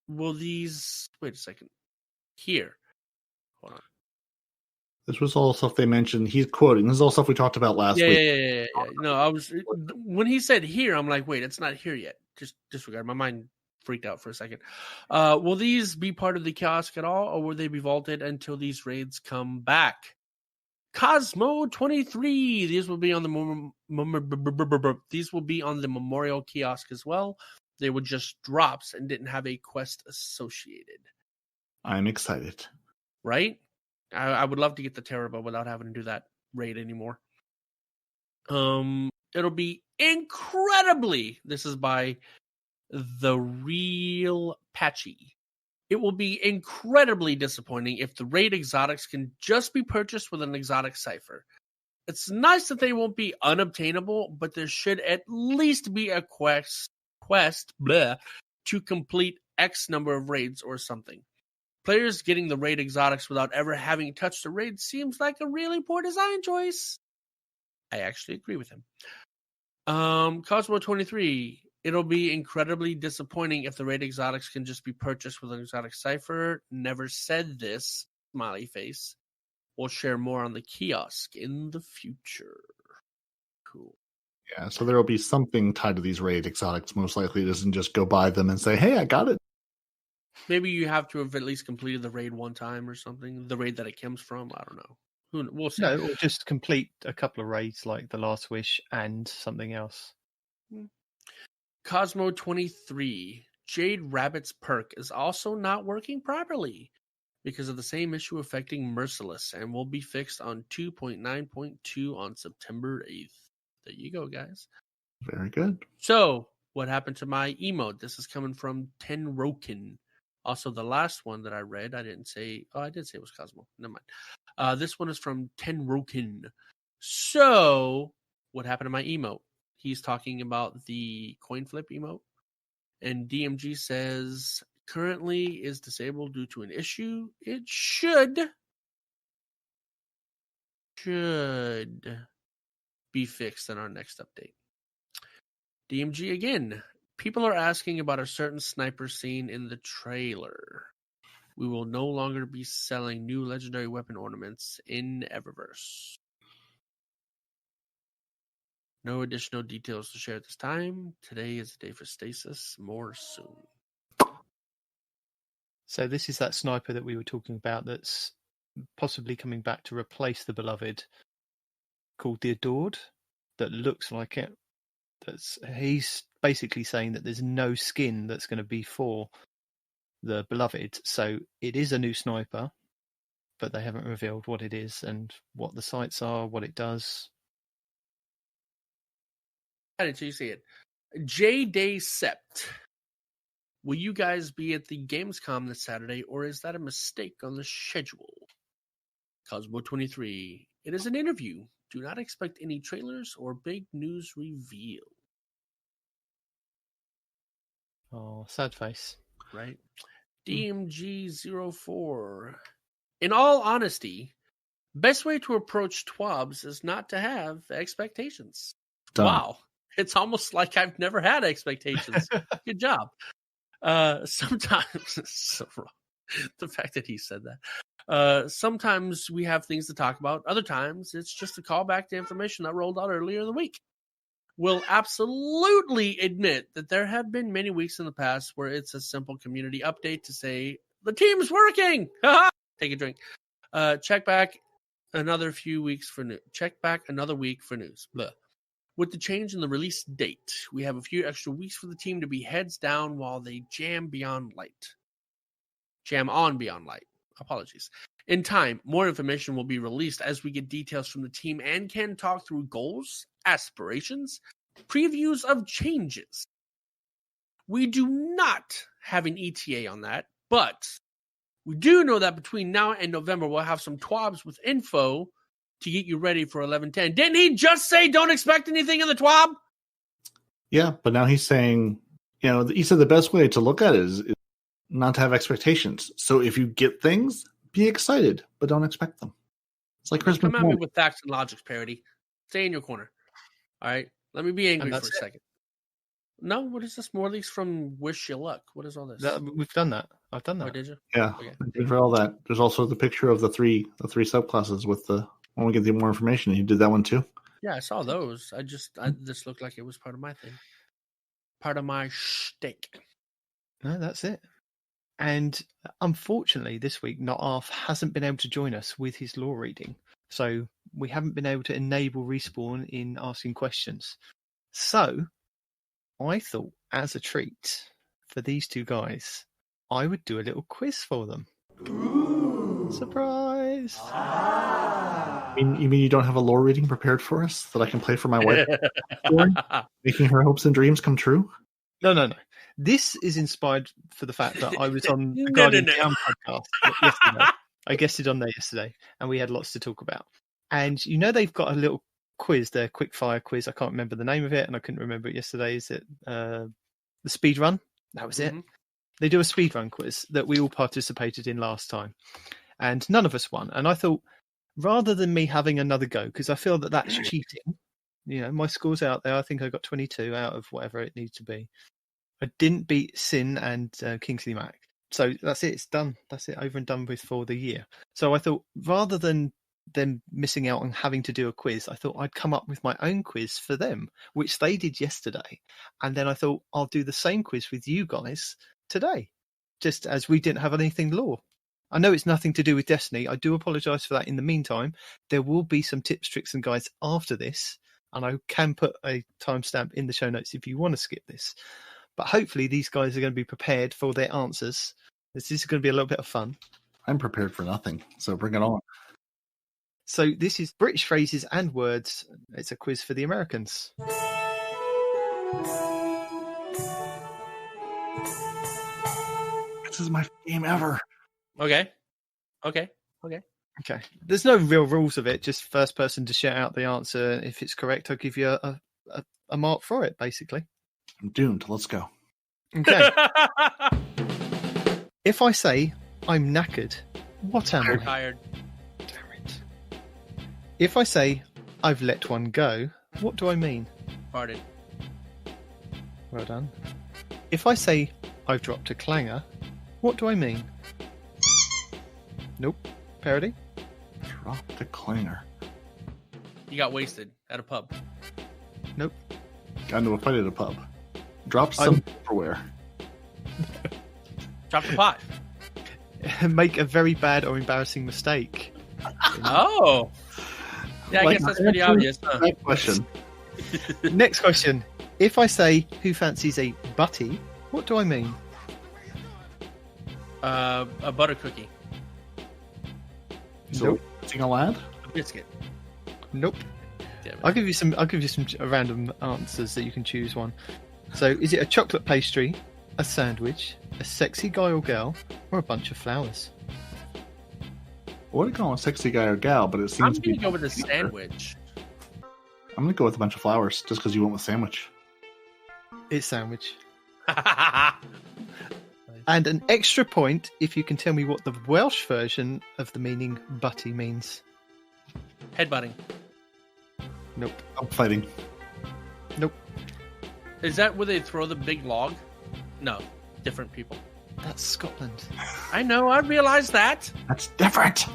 Will these... Wait a second. Here. Hold on. This was all stuff they mentioned. He's quoting. This is all stuff we talked about last week. Yeah. No, I was... When he said here, I'm like, wait, it's not here yet. Just disregard. My mind freaked out for a second. Will these be part of the kiosk at all, or will they be vaulted until these raids come back? Cosmo 23. These will be on the memorial kiosk as well. They were just drops and didn't have a quest associated. I'm excited. Right? I would love to get the Teraba without having to do that raid anymore. It'll be incredibly... This is by The Real Patchy. It will be incredibly disappointing if the raid exotics can just be purchased with an exotic cipher. It's nice that they won't be unobtainable, but there should at least be a quest to complete X number of raids or something. Players getting the raid exotics without ever having touched a raid seems like a really poor design choice. I actually agree with him. Cosmo 23. It'll be incredibly disappointing if the raid exotics can just be purchased with an exotic cipher. Never said this, smiley face. We'll share more on the kiosk in the future. Cool. Yeah, so there will be something tied to these raid exotics. Most likely it doesn't just go buy them and say, hey, I got it. Maybe you have to have at least completed the raid one time or something. The raid that it comes from. I don't know. We'll see. No, or just complete a couple of raids like The Last Wish and something else. Cosmo 23. Jade Rabbit's perk is also not working properly because of the same issue affecting Merciless and will be fixed on 2.9.2 on September 8th. There you go, guys. Very good. So, what happened to my emote? This is coming from Tenrokin. Also, the last one that I read, I didn't say... Oh, I did say it was Cosmo. Never mind. This one is from Tenrokin. So, what happened to my emote? He's talking about the coin flip emote. And DMG says, currently is disabled due to an issue. It should be fixed in our next update. DMG again. People are asking about a certain sniper scene in the trailer. We will no longer be selling new legendary weapon ornaments in Eververse. No additional details to share at this time. Today is the day for stasis. More soon. So this is that sniper that we were talking about that's possibly coming back to replace the Beloved, called the Adored, that looks like it. He's basically saying that there's no skin that's going to be for the Beloved, so it is a new sniper, but they haven't revealed what it is and what the sights are, what it does. Until you see it. J-Day Sept. Will you guys be at the Gamescom this Saturday, or is that a mistake on the schedule? Cosmo23. It is an interview. Do not expect any trailers or big news reveal. Oh, sad face. Right? DMG04. In all honesty, best way to approach TWABs is not to have expectations. Done. Wow. It's almost like I've never had expectations. Good job. Sometimes, so wrong. The fact that he said that. Sometimes we have things to talk about. Other times, it's just a callback to information that rolled out earlier in the week. We'll absolutely admit that there have been many weeks in the past where it's a simple community update to say, the team's working! Take a drink. Check back another week for news. Blah. With the change in the release date, we have a few extra weeks for the team to be heads down while they jam on Beyond Light. Apologies. In time, more information will be released as we get details from the team and can talk through goals, aspirations, previews of changes. We do not have an ETA on that, but we do know that between now and November, we'll have some TWABs with info to get you ready for 11/10. Didn't he just say don't expect anything in the TWAB? Yeah, but now he's saying, he said the best way to look at it is not to have expectations. So if you get things, be excited, but don't expect them. It's like Christmas. Come at me with facts and logic, parody. Stay in your corner. All right? Let me be angry for a second. No, what is this? More leaks from Wish You Luck. What is all this? We've done that. I've done that. Oh, did you? Yeah, okay. I did for all that. There's also the picture of the three subclasses with when we get the more information. You did that one too? Yeah, I saw those. This looked like it was part of my thing. Part of my shtick. No, that's it. And unfortunately, this week, Not Arf hasn't been able to join us with his lore reading. So we haven't been able to enable Respawn in asking questions. So I thought, as a treat for these two guys, I would do a little quiz for them. Ooh. Surprise! You mean you don't have a lore reading prepared for us that I can play for my wife? Making her hopes and dreams come true? No. This is inspired for the fact that I was on the Guardian Down podcast yesterday. I guested on there yesterday, and we had lots to talk about. And they've got a little quiz, their quick fire quiz. I can't remember the name of it, and I couldn't remember it yesterday. Is it the speed run? That was it. They do a speed run quiz that we all participated in last time, and none of us won. And I thought, rather than me having another go, because I feel that that's cheating. My score's out there. I think I got 22 out of whatever it needs to be. I didn't beat Sin and Kingsley Mac. So that's it. It's done. That's it. Over and done with for the year. So I thought, rather than them missing out on having to do a quiz, I thought I'd come up with my own quiz for them, which they did yesterday. And then I thought I'll do the same quiz with you guys today, just as we didn't have anything lore. I know it's nothing to do with Destiny. I do apologise for that. In the meantime, there will be some tips, tricks and guides after this. And I can put a timestamp in the show notes if you want to skip this. But hopefully these guys are going to be prepared for their answers. This is going to be a little bit of fun. I'm prepared for nothing, so bring it on. So this is British phrases and words. It's a quiz for the Americans. This is my game ever. Okay. There's no real rules of it. Just first person to shout out the answer. If it's correct, I'll give you a mark for it, basically. I'm doomed. Let's go. Okay. If I say I'm knackered, what am I? Tired. Damn it. If I say I've let one go, what do I mean? Farted. Well done. If I say I've dropped a clanger, what do I mean? Nope. Parody? Dropped a clanger. You got wasted at a pub. Nope. Got into a fight at a pub. Dropped some silverware. Dropped the pot. Make a very bad or embarrassing mistake. Oh. Yeah, I guess that's pretty obvious. Huh? Next question. Next question. If I say, who fancies a butty, what do I mean? A butter cookie. So, Nope. a lad? A biscuit. Nope. Damn it. I'll give you some random answers that you can choose one. So, is it a chocolate pastry, a sandwich, a sexy guy or girl, or a bunch of flowers? I wouldn't call him a sexy guy or gal, but it seems I'm to going be. to go with a sandwich. I'm going to go with a bunch of flowers just because you went with sandwich. It's sandwich. And an extra point if you can tell me what the Welsh version of the meaning butty means. Headbutting. Nope. I'm fighting. Nope. Is that where they throw the big log? No. Different people. That's Scotland. I know, I realized that. That's different.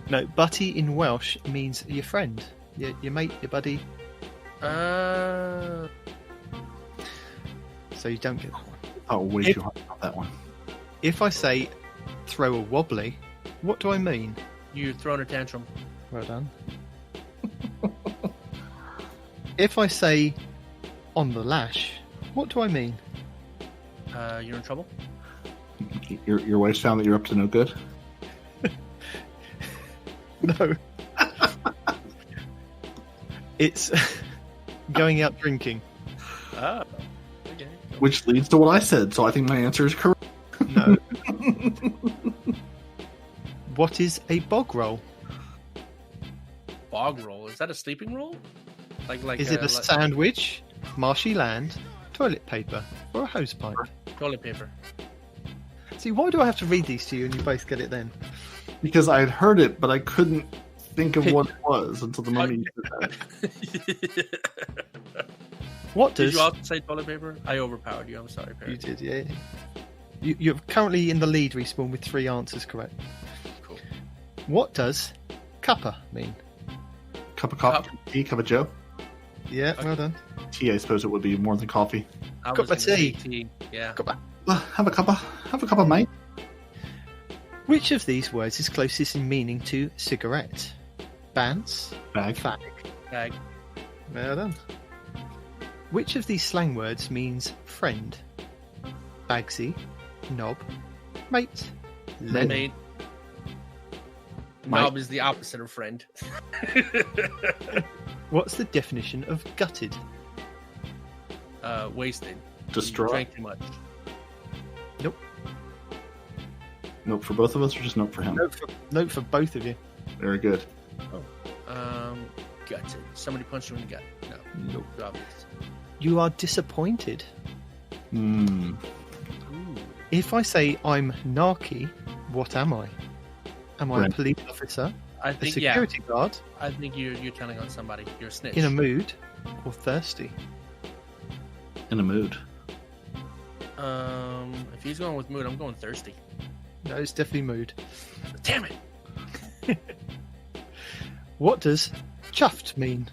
No, butty in Welsh means your friend, your mate, your buddy. Uh, So you don't get that one. Oh, way too hard about that one. If I say throw a wobbly, what do I mean? you throwing a tantrum. Well done. If I say on the lash, what do I mean? You're in trouble? Your wife's found that you're up to no good? No. It's going out drinking. Oh, okay. Which leads to what I said, so I think my answer is correct. No. What is a bog roll? Bog roll. Is that a sleeping roll? Like Is it a sandwich, marshy land, toilet paper, or a hose pipe? toilet paper? See, why do I have to read these to you and you both get it then? Because I had heard it, but I couldn't think of what it was until the moment you said that. What Did does... you also say toilet paper? I overpowered you. I'm sorry, Perry. You did, yeah. You're currently in the lead, Respawn, with 3 answers correct. Cool. What does cuppa mean? Cup of coffee, tea, cup of joe. Yeah, well done. Tea, I suppose it would be more than coffee. I Cup was of gonna say tea. Yeah. Cuppa. Have a cuppa, mate. Which of these words is closest in meaning to cigarette? Bants, Bag. fag. Bag. Well done. Which of these slang words means friend? Bagsy, knob, mate, lead. Mate. Knob is the opposite of friend. What's the definition of gutted? Wasted. Distraught. You drank too much. Nope. Nope for both of us, or just nope for him? Note for both of you. Very good. Gutted. Somebody punched you in the gut. No. Nope. Obvious. You are disappointed. Hmm. Ooh. If I say I'm narky, what am I? Am I a Right. police officer, I a think security guard, I think you're telling on somebody. You're a snitch. in a mood, or thirsty? In a mood. If he's going with mood, I'm going thirsty. No, it's definitely mood. Damn it! What does chuffed mean?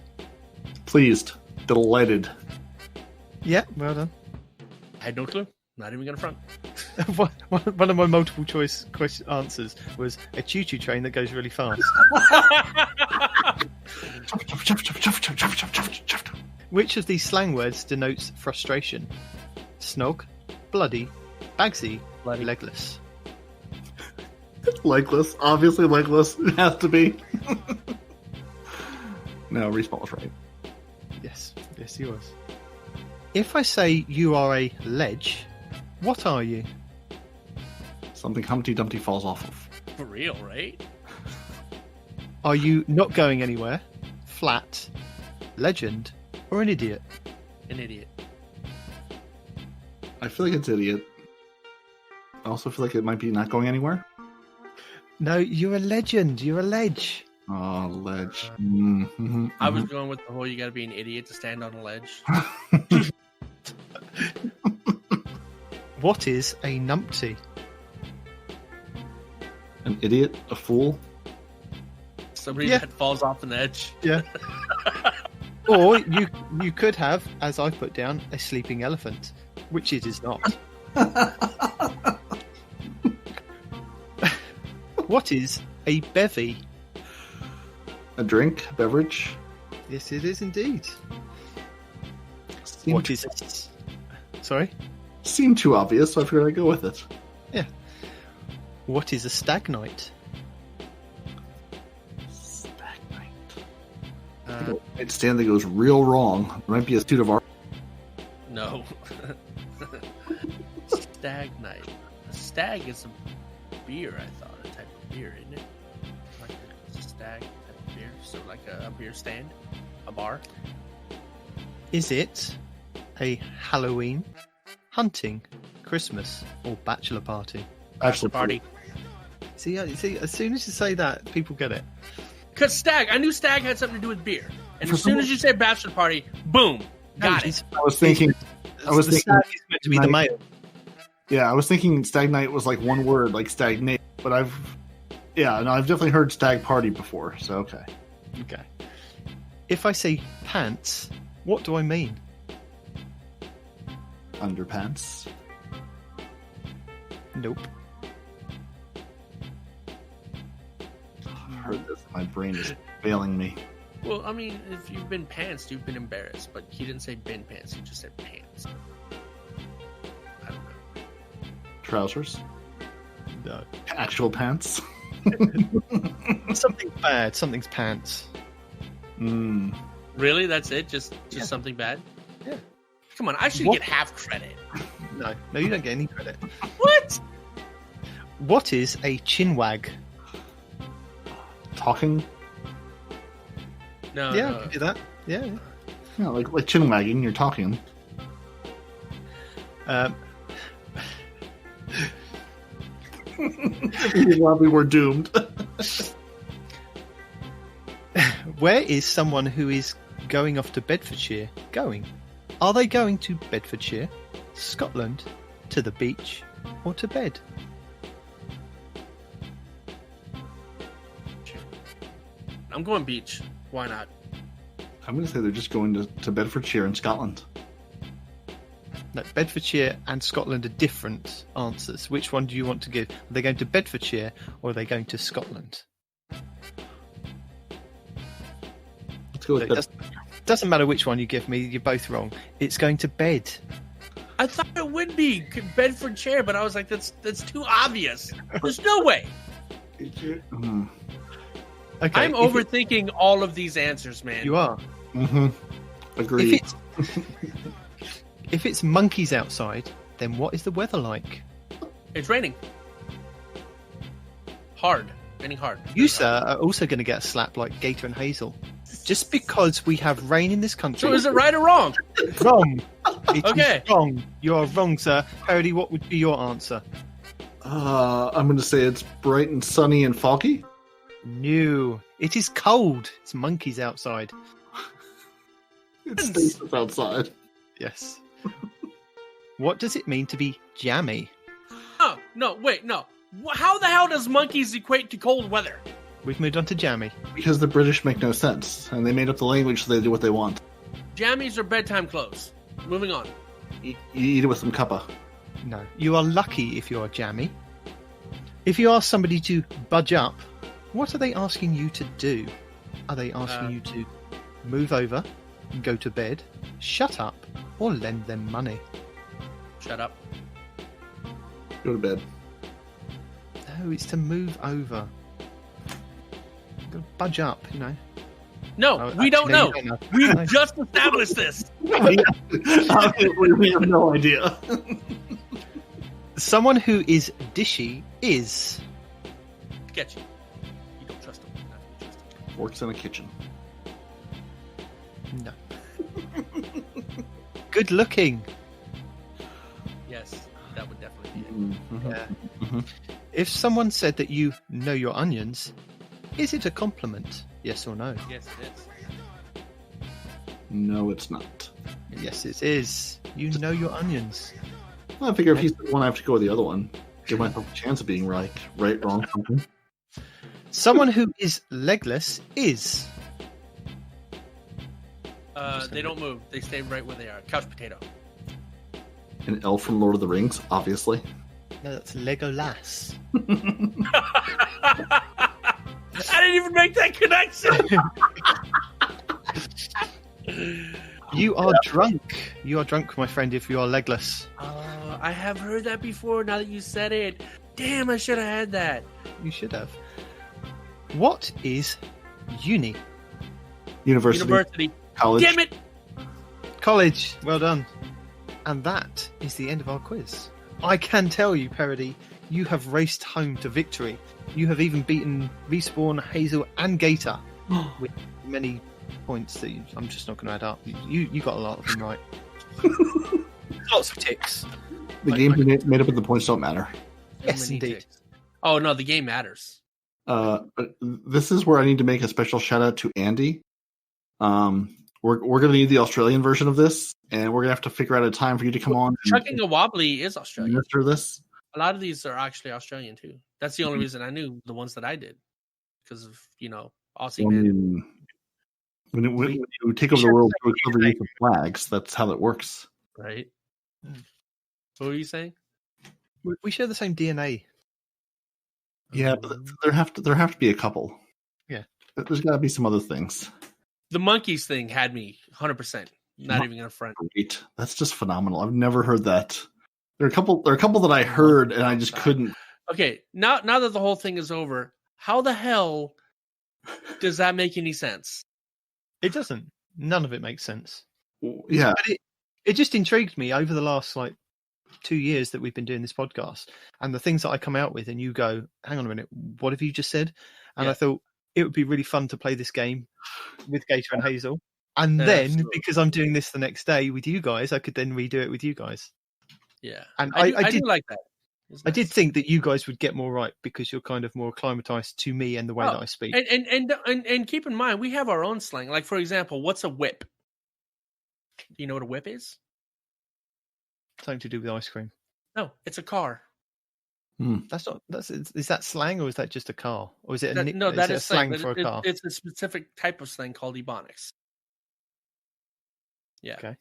Pleased. Delighted. Yeah, well done. I had no clue. Not even gonna front. One of my multiple choice answers was a choo-choo train that goes really fast. Which of these slang words denotes frustration? Snog, bloody, bagsy, Bloody. legless. Legless. Obviously legless. It has to be. No, Respawn was right. Yes, he was. If I say you are a ledge, what are you? Something Humpty Dumpty falls off of. For real, right? Are you not going anywhere, flat, legend, or an idiot? An idiot. I feel like it's idiot. I also feel like it might be not going anywhere. No, you're a legend. You're a ledge. Oh, ledge. Mm-hmm, I was going with the whole you gotta be an idiot to stand on a ledge. What is a numpty? An idiot? A fool? Somebody Yeah. that falls off an edge. Yeah. Or you could have, as I put down, a sleeping elephant, which it is not. What is a bevy? A drink, a beverage. Yes, it is indeed. Seemed What is it? Sorry? Seemed too obvious, so I figured I'd go with it. Yeah. What is a stag night? Stag night. It's stand that goes real wrong. It might be a suit of art. No. Stag night. A stag is a beer, I thought. A type of beer, isn't it? Like a stag type of beer. So like a beer stand? A bar? Is it a Halloween, hunting, Christmas, or bachelor party? Bachelor Party. See, as soon as you say that, people get it. Because stag, I knew stag had something to do with beer. And For as soon some- as you say bachelor party, boom, got it. I was thinking. I was the thinking. stag is meant to be the night. male. Yeah, I was thinking stag night was like one word, like stagnate. But I've definitely heard stag party before. So okay. Okay. If I say pants, what do I mean? Underpants. Nope. I've heard this. My brain is failing me. Well, I mean, if you've been pantsed, you've been embarrassed. But he didn't say bin pants, he just said pants. I don't know. Trousers. No. Actual pants. Something's bad. Something's pants. Mm. Really? That's it? Just Yeah. something bad? Yeah. Come on, I should What? get half credit. No, you don't get any credit. What? What is a chinwag? Talking. No, Yeah, I no. can do that. Yeah. Yeah, like chin wagging. You're talking. Probably we're doomed. Where is someone who is going off to Bedfordshire going? Are they going to Bedfordshire, Scotland, to the beach, or to bed? I'm going beach. Why not? I'm going to say they're just going to Bedfordshire in Scotland. No, Bedfordshire and Scotland are different answers. Which one do you want to give? Are they going to Bedfordshire or are they going to Scotland? Let's go with It doesn't matter which one you give me, you're both wrong. It's going to bed. I thought it would be Bedfordshire, but I was like, that's too obvious. There's no way. Mm. Okay, I'm overthinking all of these answers, man. You are. Mm-hmm. Agreed. If it's monkeys outside, then what is the weather like? It's raining. Hard. Raining hard. You, sir, are also going to get a slap like Gator and Hazel. Just because we have rain in this country. So is it right or wrong? Wrong. It is Okay. wrong. You are wrong, sir. Parody, what would be your answer? I'm going to say it's bright and sunny and foggy. No. It is cold. It's monkeys outside. It stays outside. Yes. What does it mean to be jammy? Oh, no, wait, no. How the hell does monkeys equate to cold weather? We've moved on to jammy. Because the British make no sense, and they made up the language so they do what they want. Jammies are bedtime clothes. Moving on. You eat it with some cuppa. No. You are lucky if you're jammy. If you ask somebody to budge up, what are they asking you to do? Are they asking you to move over, go to bed, shut up, or lend them money? Shut up. Go to bed. No, it's to move over. Go budge up, you know. No, Oh, we don't know. actually, you don't know. We No. just established this. Obviously, we have no idea. Someone who is dishy is... Sketchy. You don't trust them. You don't trust them. Works in a kitchen. No. Good looking. Yes, that would definitely be it. Mm-hmm. Yeah. Mm-hmm. If someone said that you know your onions, is it a compliment? Yes or no? Yes, it is. No, it's not. Yes, it is. You know your onions. Well, I figure if you said one, I have to go with the other one. Give myself a chance of being right, wrong, something. Someone who is legless is... They don't move. They stay right where they are. Couch potato. An elf from Lord of the Rings, obviously. No, that's Legolas. I didn't even make that connection. You are drunk. You are drunk, my friend, if you are legless. I have heard that before now that you said it. Damn, I should have had that. You should have. What is uni? University. College. Damn it. College. Well done. And that is the end of our quiz. I can tell you, Parody, you have raced home to victory. You have even beaten Respawn, Hazel, and Gator with many points that I'm just not going to add up. You got a lot of them right. Lots of ticks. The game made up of the points don't matter. Yes, indeed. Ticks. Oh no, the game matters. But this is where I need to make a special shout out to Andy. We're going to need the Australian version of this, and we're going to have to figure out a time for you to come on. Chucking a wobbly is Australian. Minister this. A lot of these are actually Australian too. That's the only reason I knew the ones that I did, because of Aussie man. When you take over the world through the use of flags, that's how it works. Right. What were you saying? We share the same DNA. Yeah, but there have to be a couple. Yeah, there's got to be some other things. The monkeys thing had me 100%. Not even gonna front. Great, that's just phenomenal. I've never heard that. There are a couple that I heard and I just couldn't. Okay, now that the whole thing is over, how the hell does that make any sense? It doesn't. None of it makes sense. Yeah, but it just intrigued me over the last 2 years that we've been doing this podcast, and the things that I come out with, and you go, "Hang on a minute, what have you just said?" And I thought it would be really fun to play this game with Gator and Hazel, and then absolutely. Because I'm doing this the next day with you guys, I could then redo it with you guys. Yeah, and I did like that. Nice. I did think that you guys would get more right because you're kind of more acclimatized to me and the way that I speak. And keep in mind, we have our own slang. Like, for example, what's a whip? Do you know what a whip is? Something to do with ice cream. No, it's a car. Is that slang or is that just a car? Or is it that is slang for a car? It's a specific type of slang called ebonics. Yeah. Okay.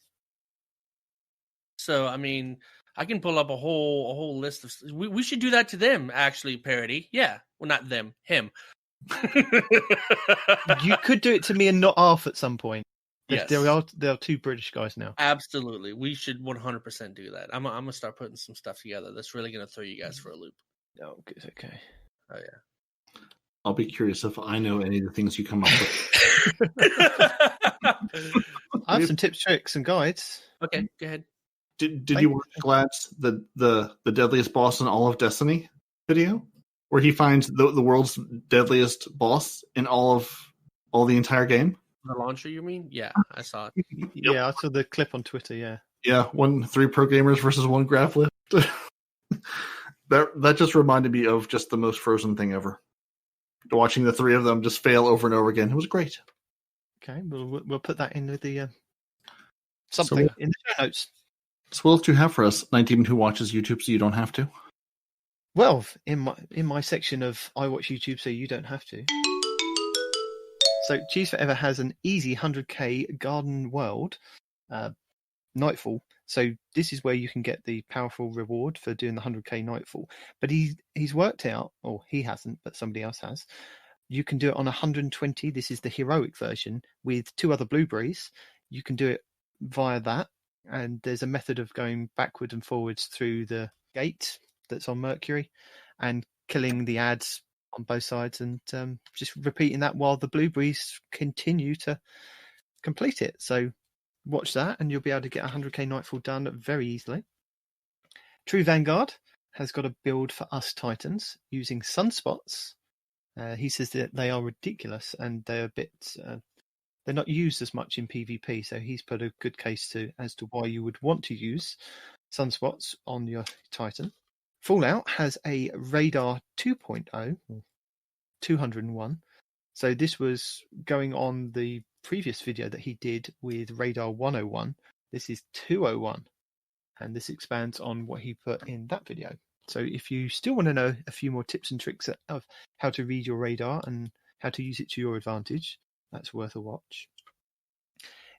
So, I mean, I can pull up a whole list of. We should do that to them, actually, Parody. Yeah. Well, not them, him. You could do it to me and Not Arf at some point. Yes. There are two British guys now. Absolutely. We should 100% do that. I'm going to start putting some stuff together that's really going to throw you guys for a loop. Oh, good. Okay. Oh, yeah. I'll be curious if I know any of the things you come up with. I have some tips, tricks, and guides. Okay, go ahead. Did you watch Glad's the deadliest boss in all of Destiny video, where he finds the world's deadliest boss in all the entire game? The launcher, you mean? Yeah, I saw it. Yeah, I saw the clip on Twitter. Yeah, 3 pro gamers versus 1 graph lift. that just reminded me of just the most Frozen thing ever. Watching the 3 of them just fail over and over again. It was great. Okay, we'll put that in with the something in the show notes. So what else do you have for us, Nitedemon, who watches YouTube so you don't have to? Well, in my section of I watch YouTube so you don't have to. So Cheese Forever has an easy 100k Garden World Nightfall. So this is where you can get the powerful reward for doing the 100k Nightfall. But he's worked out, or he hasn't, but somebody else has. You can do it on 120. This is the heroic version with 2 other blueberries. You can do it via that. And there's a method of going backwards and forwards through the gate that's on Mercury and killing the ads on both sides and just repeating that while the blueberries continue to complete it. So watch that and you'll be able to get 100k Nightfall done very easily. True Vanguard has got a build for us Titans using sunspots. He says that they are ridiculous and they're a bit... they're not used as much in PvP, so he's put a good case as to why you would want to use sunspots on your Titan. Fallout has a radar 2.0, 201. So this was going on the previous video that he did with radar 101. This is 201, and this expands on what he put in that video. So if you still want to know a few more tips and tricks of how to read your radar and how to use it to your advantage, that's worth a watch.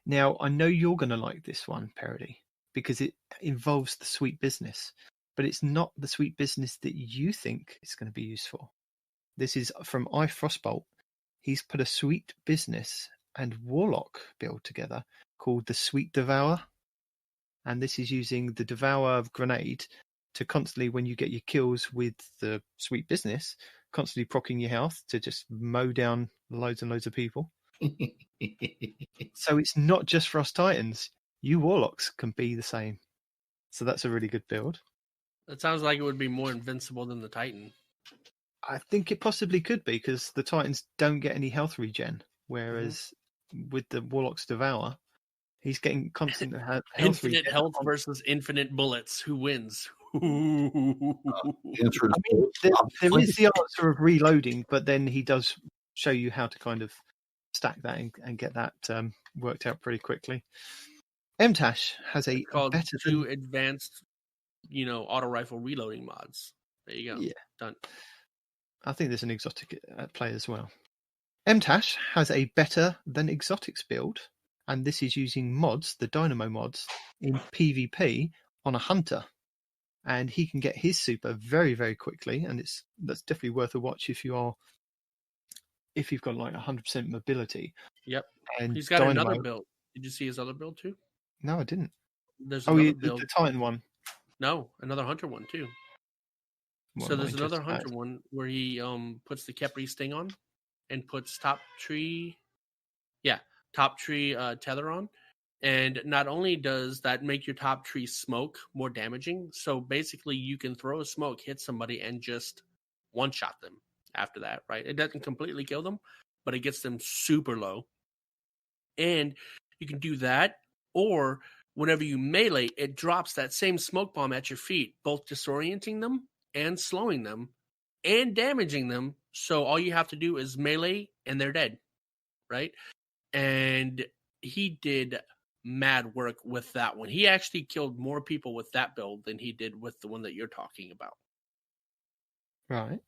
Now, I know you're going to like this one, Parody, because it involves the sweet business, but it's not the sweet business that you think it's going to be used for. This is from iFrostbolt. He's put a sweet business and warlock build together called the Sweet Devour. And this is using the Devour grenade to constantly, when you get your kills with the Sweet Business, constantly proccing your health to just mow down loads and loads of people. So it's not just Frost Titans. You Warlocks can be the same. So that's a really good build. It sounds like it would be more invincible than the Titan. I think it possibly could be, because the Titans don't get any health regen, whereas with the Warlock's Devour, he's getting constant health Infinite regen. health versus infinite bullets. Who wins? The answer is There is the answer of reloading, but then he does show you how to kind of stack that and get that worked out pretty quickly. MTash has a called better two advanced, auto rifle reloading mods. There you go. Yeah. Done. I think there's an exotic at play as well. MTash has a better than exotics build, and this is using mods, the Dynamo mods, in PvP on a hunter. And he can get his super very, very quickly, and that's definitely worth a watch if you've got like 100% mobility. Yep. And He's got Dynamo, another build. Did you see his other build too? No, I didn't. There's another build. The Titan one. No, another hunter one too. Well, So there's another hunter one where he puts the Kepri sting on and puts top tree tether on. And not only does that make your top tree smoke more damaging, so basically you can throw a smoke, hit somebody, and just one-shot them after that, right? It doesn't completely kill them, but it gets them super low. And you can do that, or whenever you melee, it drops that same smoke bomb at your feet, both disorienting them and slowing them and damaging them. So all you have to do is melee and they're dead, right? And he did mad work with that one. He actually killed more people with that build than he did with the one that you're talking about. Right.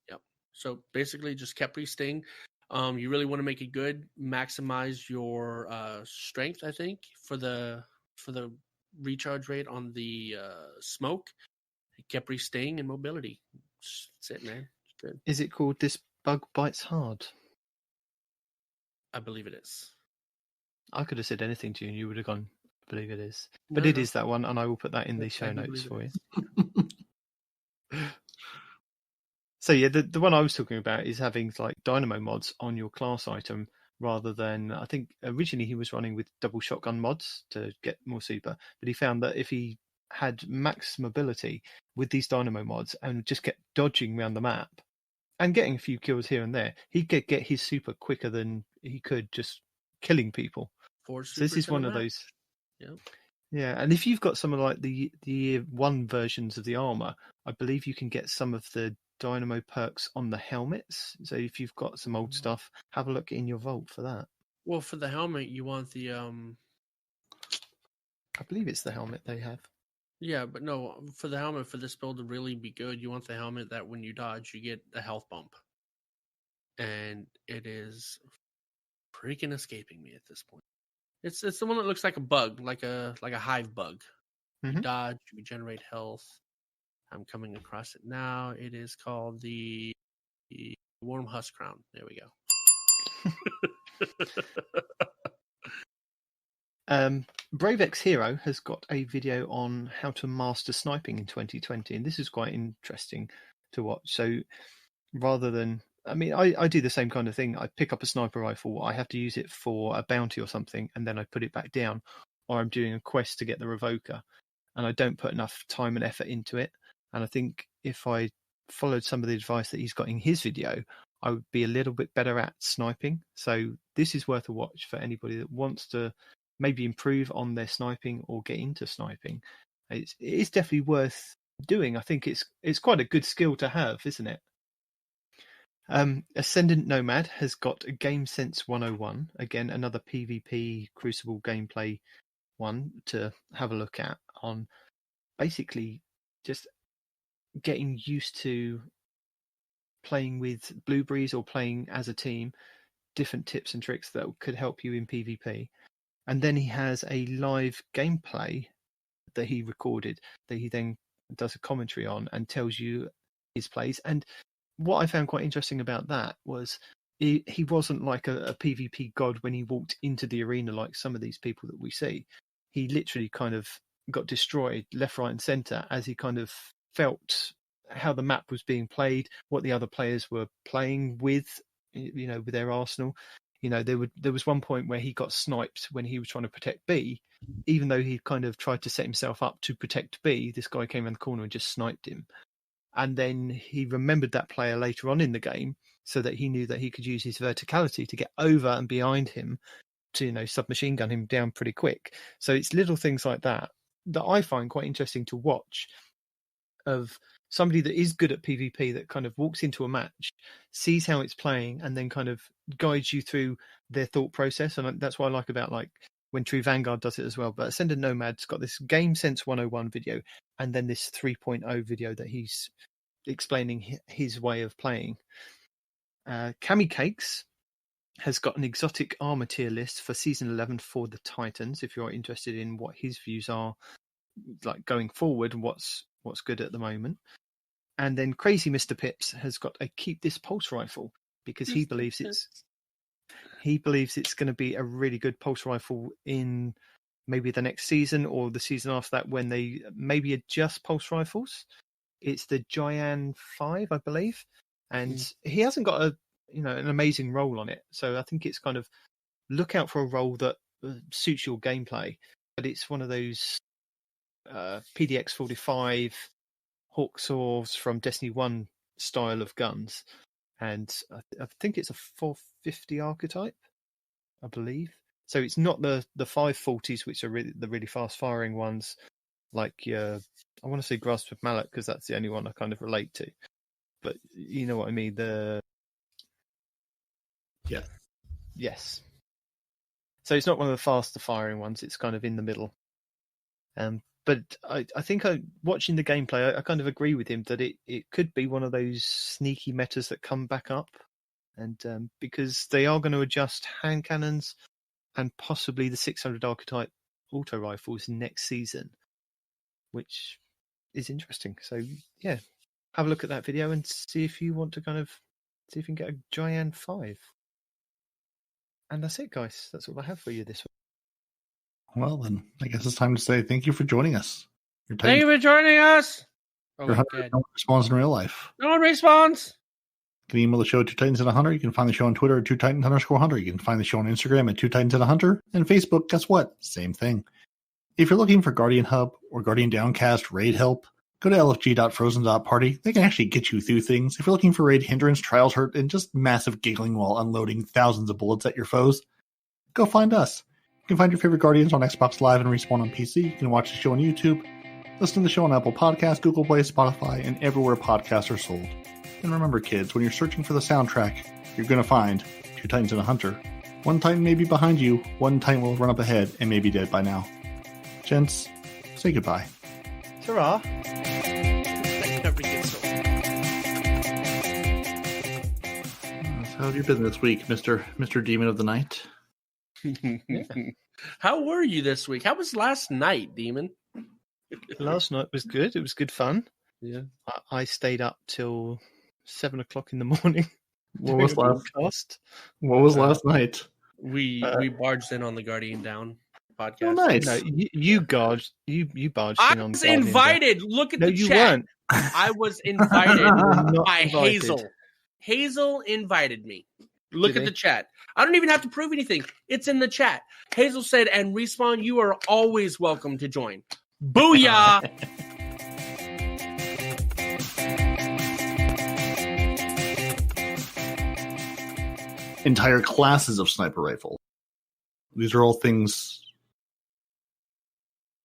Yep. So basically just Kepri Sting. You really want to make it good, maximize your strength, I think, for the recharge rate on the smoke. Kepri Sting and mobility. That's it, man. It's good. Is it called This Bug Bites Hard? I believe it is. I could have said anything to you and you would have gone, I believe it is. But it is that one, and I will put that in the show notes for you. So yeah, the one I was talking about is having like Dynamo mods on your class item rather than, I think originally he was running with double shotgun mods to get more super, but he found that if he had max mobility with these Dynamo mods and just kept dodging around the map and getting a few kills here and there, he could get his super quicker than he could just killing people. So this is one of those. Yep. Yeah, and if you've got some of like the year one versions of the armor, I believe you can get some of the Dynamo perks on the helmets. So if you've got some old stuff, have a look in your vault for that. Well, for the helmet, you want the I believe it's the helmet they have. Yeah, but no, for the helmet, for this build to really be good, you want the helmet that when you dodge, you get the health bump. And it is freaking escaping me at this point. It's the one that looks like a bug, like a hive bug. You dodge, you regenerate health. I'm coming across it now. It is called the Warm Husk Crown. There we go. Brave X Hero has got a video on how to master sniping in 2020, and this is quite interesting to watch. So rather than, I do the same kind of thing. I pick up a sniper rifle, I have to use it for a bounty or something, and then I put it back down, or I'm doing a quest to get the revoker, and I don't put enough time and effort into it. And I think if I followed some of the advice that he's got in his video, I would be a little bit better at sniping. So this is worth a watch for anybody that wants to maybe improve on their sniping or get into sniping. It is definitely worth doing. I think it's quite a good skill to have, isn't it? Ascendant Nomad has got a Game Sense 101. Again, another PvP Crucible gameplay one to have a look at on basically just getting used to playing with blueberries or playing as a team, different tips and tricks that could help you in PvP. And then he has a live gameplay that he recorded that he then does a commentary on and tells you his plays. And what I found quite interesting about that was he wasn't like a PvP god when he walked into the arena like some of these people that we see. He literally kind of got destroyed left, right, and centre as he kind of felt how the map was being played, what the other players were playing with, with their arsenal. There was one point where he got sniped when he was trying to protect B, even though he kind of tried to set himself up to protect B. This guy came around the corner and just sniped him. And then he remembered that player later on in the game so that he knew that he could use his verticality to get over and behind him to, submachine gun him down pretty quick. So it's little things like that I find quite interesting to watch, of somebody that is good at PvP that kind of walks into a match, sees how it's playing, and then kind of guides you through their thought process. And that's what I like about like when True Vanguard does it as well. But Ascended Nomad's got this Game Sense 101 video and then this 3.0 video that he's explaining his way of playing. Cami Cakes has got an exotic armor tier list for season 11 for the Titans, if you're interested in what his views are like going forward and what's good at the moment. And then Crazy Mr. Pips has got a Keep This Pulse Rifle because he believes it's going to be a really good pulse rifle in maybe the next season or the season after that when they maybe adjust pulse rifles. It's the Giant 5, I believe, and he hasn't got an amazing role on it. So I think it's kind of look out for a role that suits your gameplay. But it's one of those PDX 45 Hawk Saws from Destiny 1 style of guns. And I think it's a 450 archetype, I believe. So it's not the 540s, which are the really fast firing ones, like I want to say Grasp of Mallet because that's the only one I kind of relate to. But you know what I mean? Yes. So it's not one of the faster firing ones. It's kind of in the middle. But I think watching the gameplay, I kind of agree with him that it could be one of those sneaky metas that come back up. And because they are going to adjust hand cannons and possibly the 600 archetype auto rifles next season, which is interesting. So, yeah, have a look at that video and see if you want to kind of see if you can get a Giant 5. And that's it, guys. That's all I have for you this week. Well, then, I guess it's time to say thank you for joining us. Thank you for joining us. No one responds in real life. No one responds. You can email the show at 2Titans100. You can find the show on Twitter at 2Titans_100. You can find the show on Instagram at 2Titans100. And Facebook, guess what? Same thing. If you're looking for Guardian Hub or Guardian Downcast raid help, go to lfg.frozen.party. They can actually get you through things. If you're looking for raid hindrance, trials hurt, and just massive giggling while unloading thousands of bullets at your foes, go find us. You can find your favorite Guardians on Xbox Live and Respawn on PC. You can watch the show on YouTube, listen to the show on Apple Podcasts, Google Play, Spotify, and everywhere podcasts are sold. And remember, kids, when you're searching for the soundtrack, you're going to find 2 Titans and a Hunter. One Titan may be behind you, one Titan will run up ahead and may be dead by now. Gents, say goodbye. Ta-ra. How have you been this week, Mr. Demon of the Night? How were you this week? How was last night, Demon? Last night was good. It was good fun. Yeah, I stayed up till 7 o'clock in the morning. What was last night? We barged in on the Guardian Down podcast. Oh, nice. No, you barged in on. I was invited. Look at the chat. You weren't. I was invited by invited. Hazel. Hazel invited me. Look at the chat. I don't even have to prove anything. It's in the chat. Hazel said, and Respawn, you are always welcome to join. Booyah! Entire classes of sniper rifle. These are all things.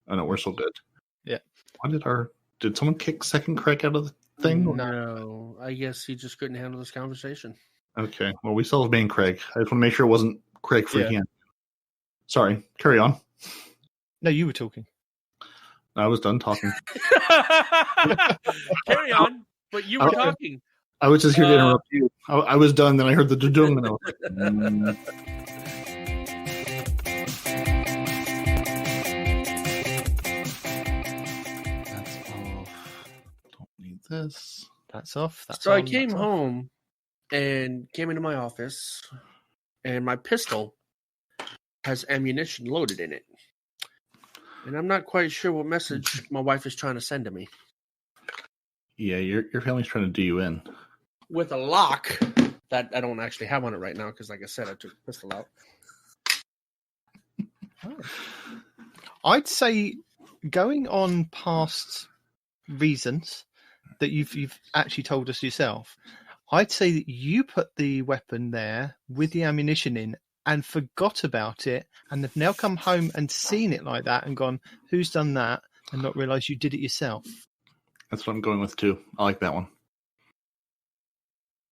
I know we're so good. Yeah. Did someone kick second Craig out of the thing? No, I guess he just couldn't handle this conversation. Okay. Well, we still have main Craig. I just want to make sure it wasn't Craig freaking out. Sorry. Carry on. No, you were talking. I was done talking. Carry on. But you were talking. I was just here to interrupt you. I was done, then I heard the dudung, and I was like, That's off. Don't need this. That's off. That's So on. I came that's off. home and came into my office, and my pistol has ammunition loaded in it. And I'm not quite sure what message my wife is trying to send to me. Yeah, your family's trying to do you in. With a lock that I don't actually have on it right now because, like I said, I took the pistol out. I'd say going on past reasons that you've actually told us yourself, I'd say that you put the weapon there with the ammunition in and forgot about it, and have now come home and seen it like that and gone, who's done that? And not realised you did it yourself. That's what I'm going with too. I like that one.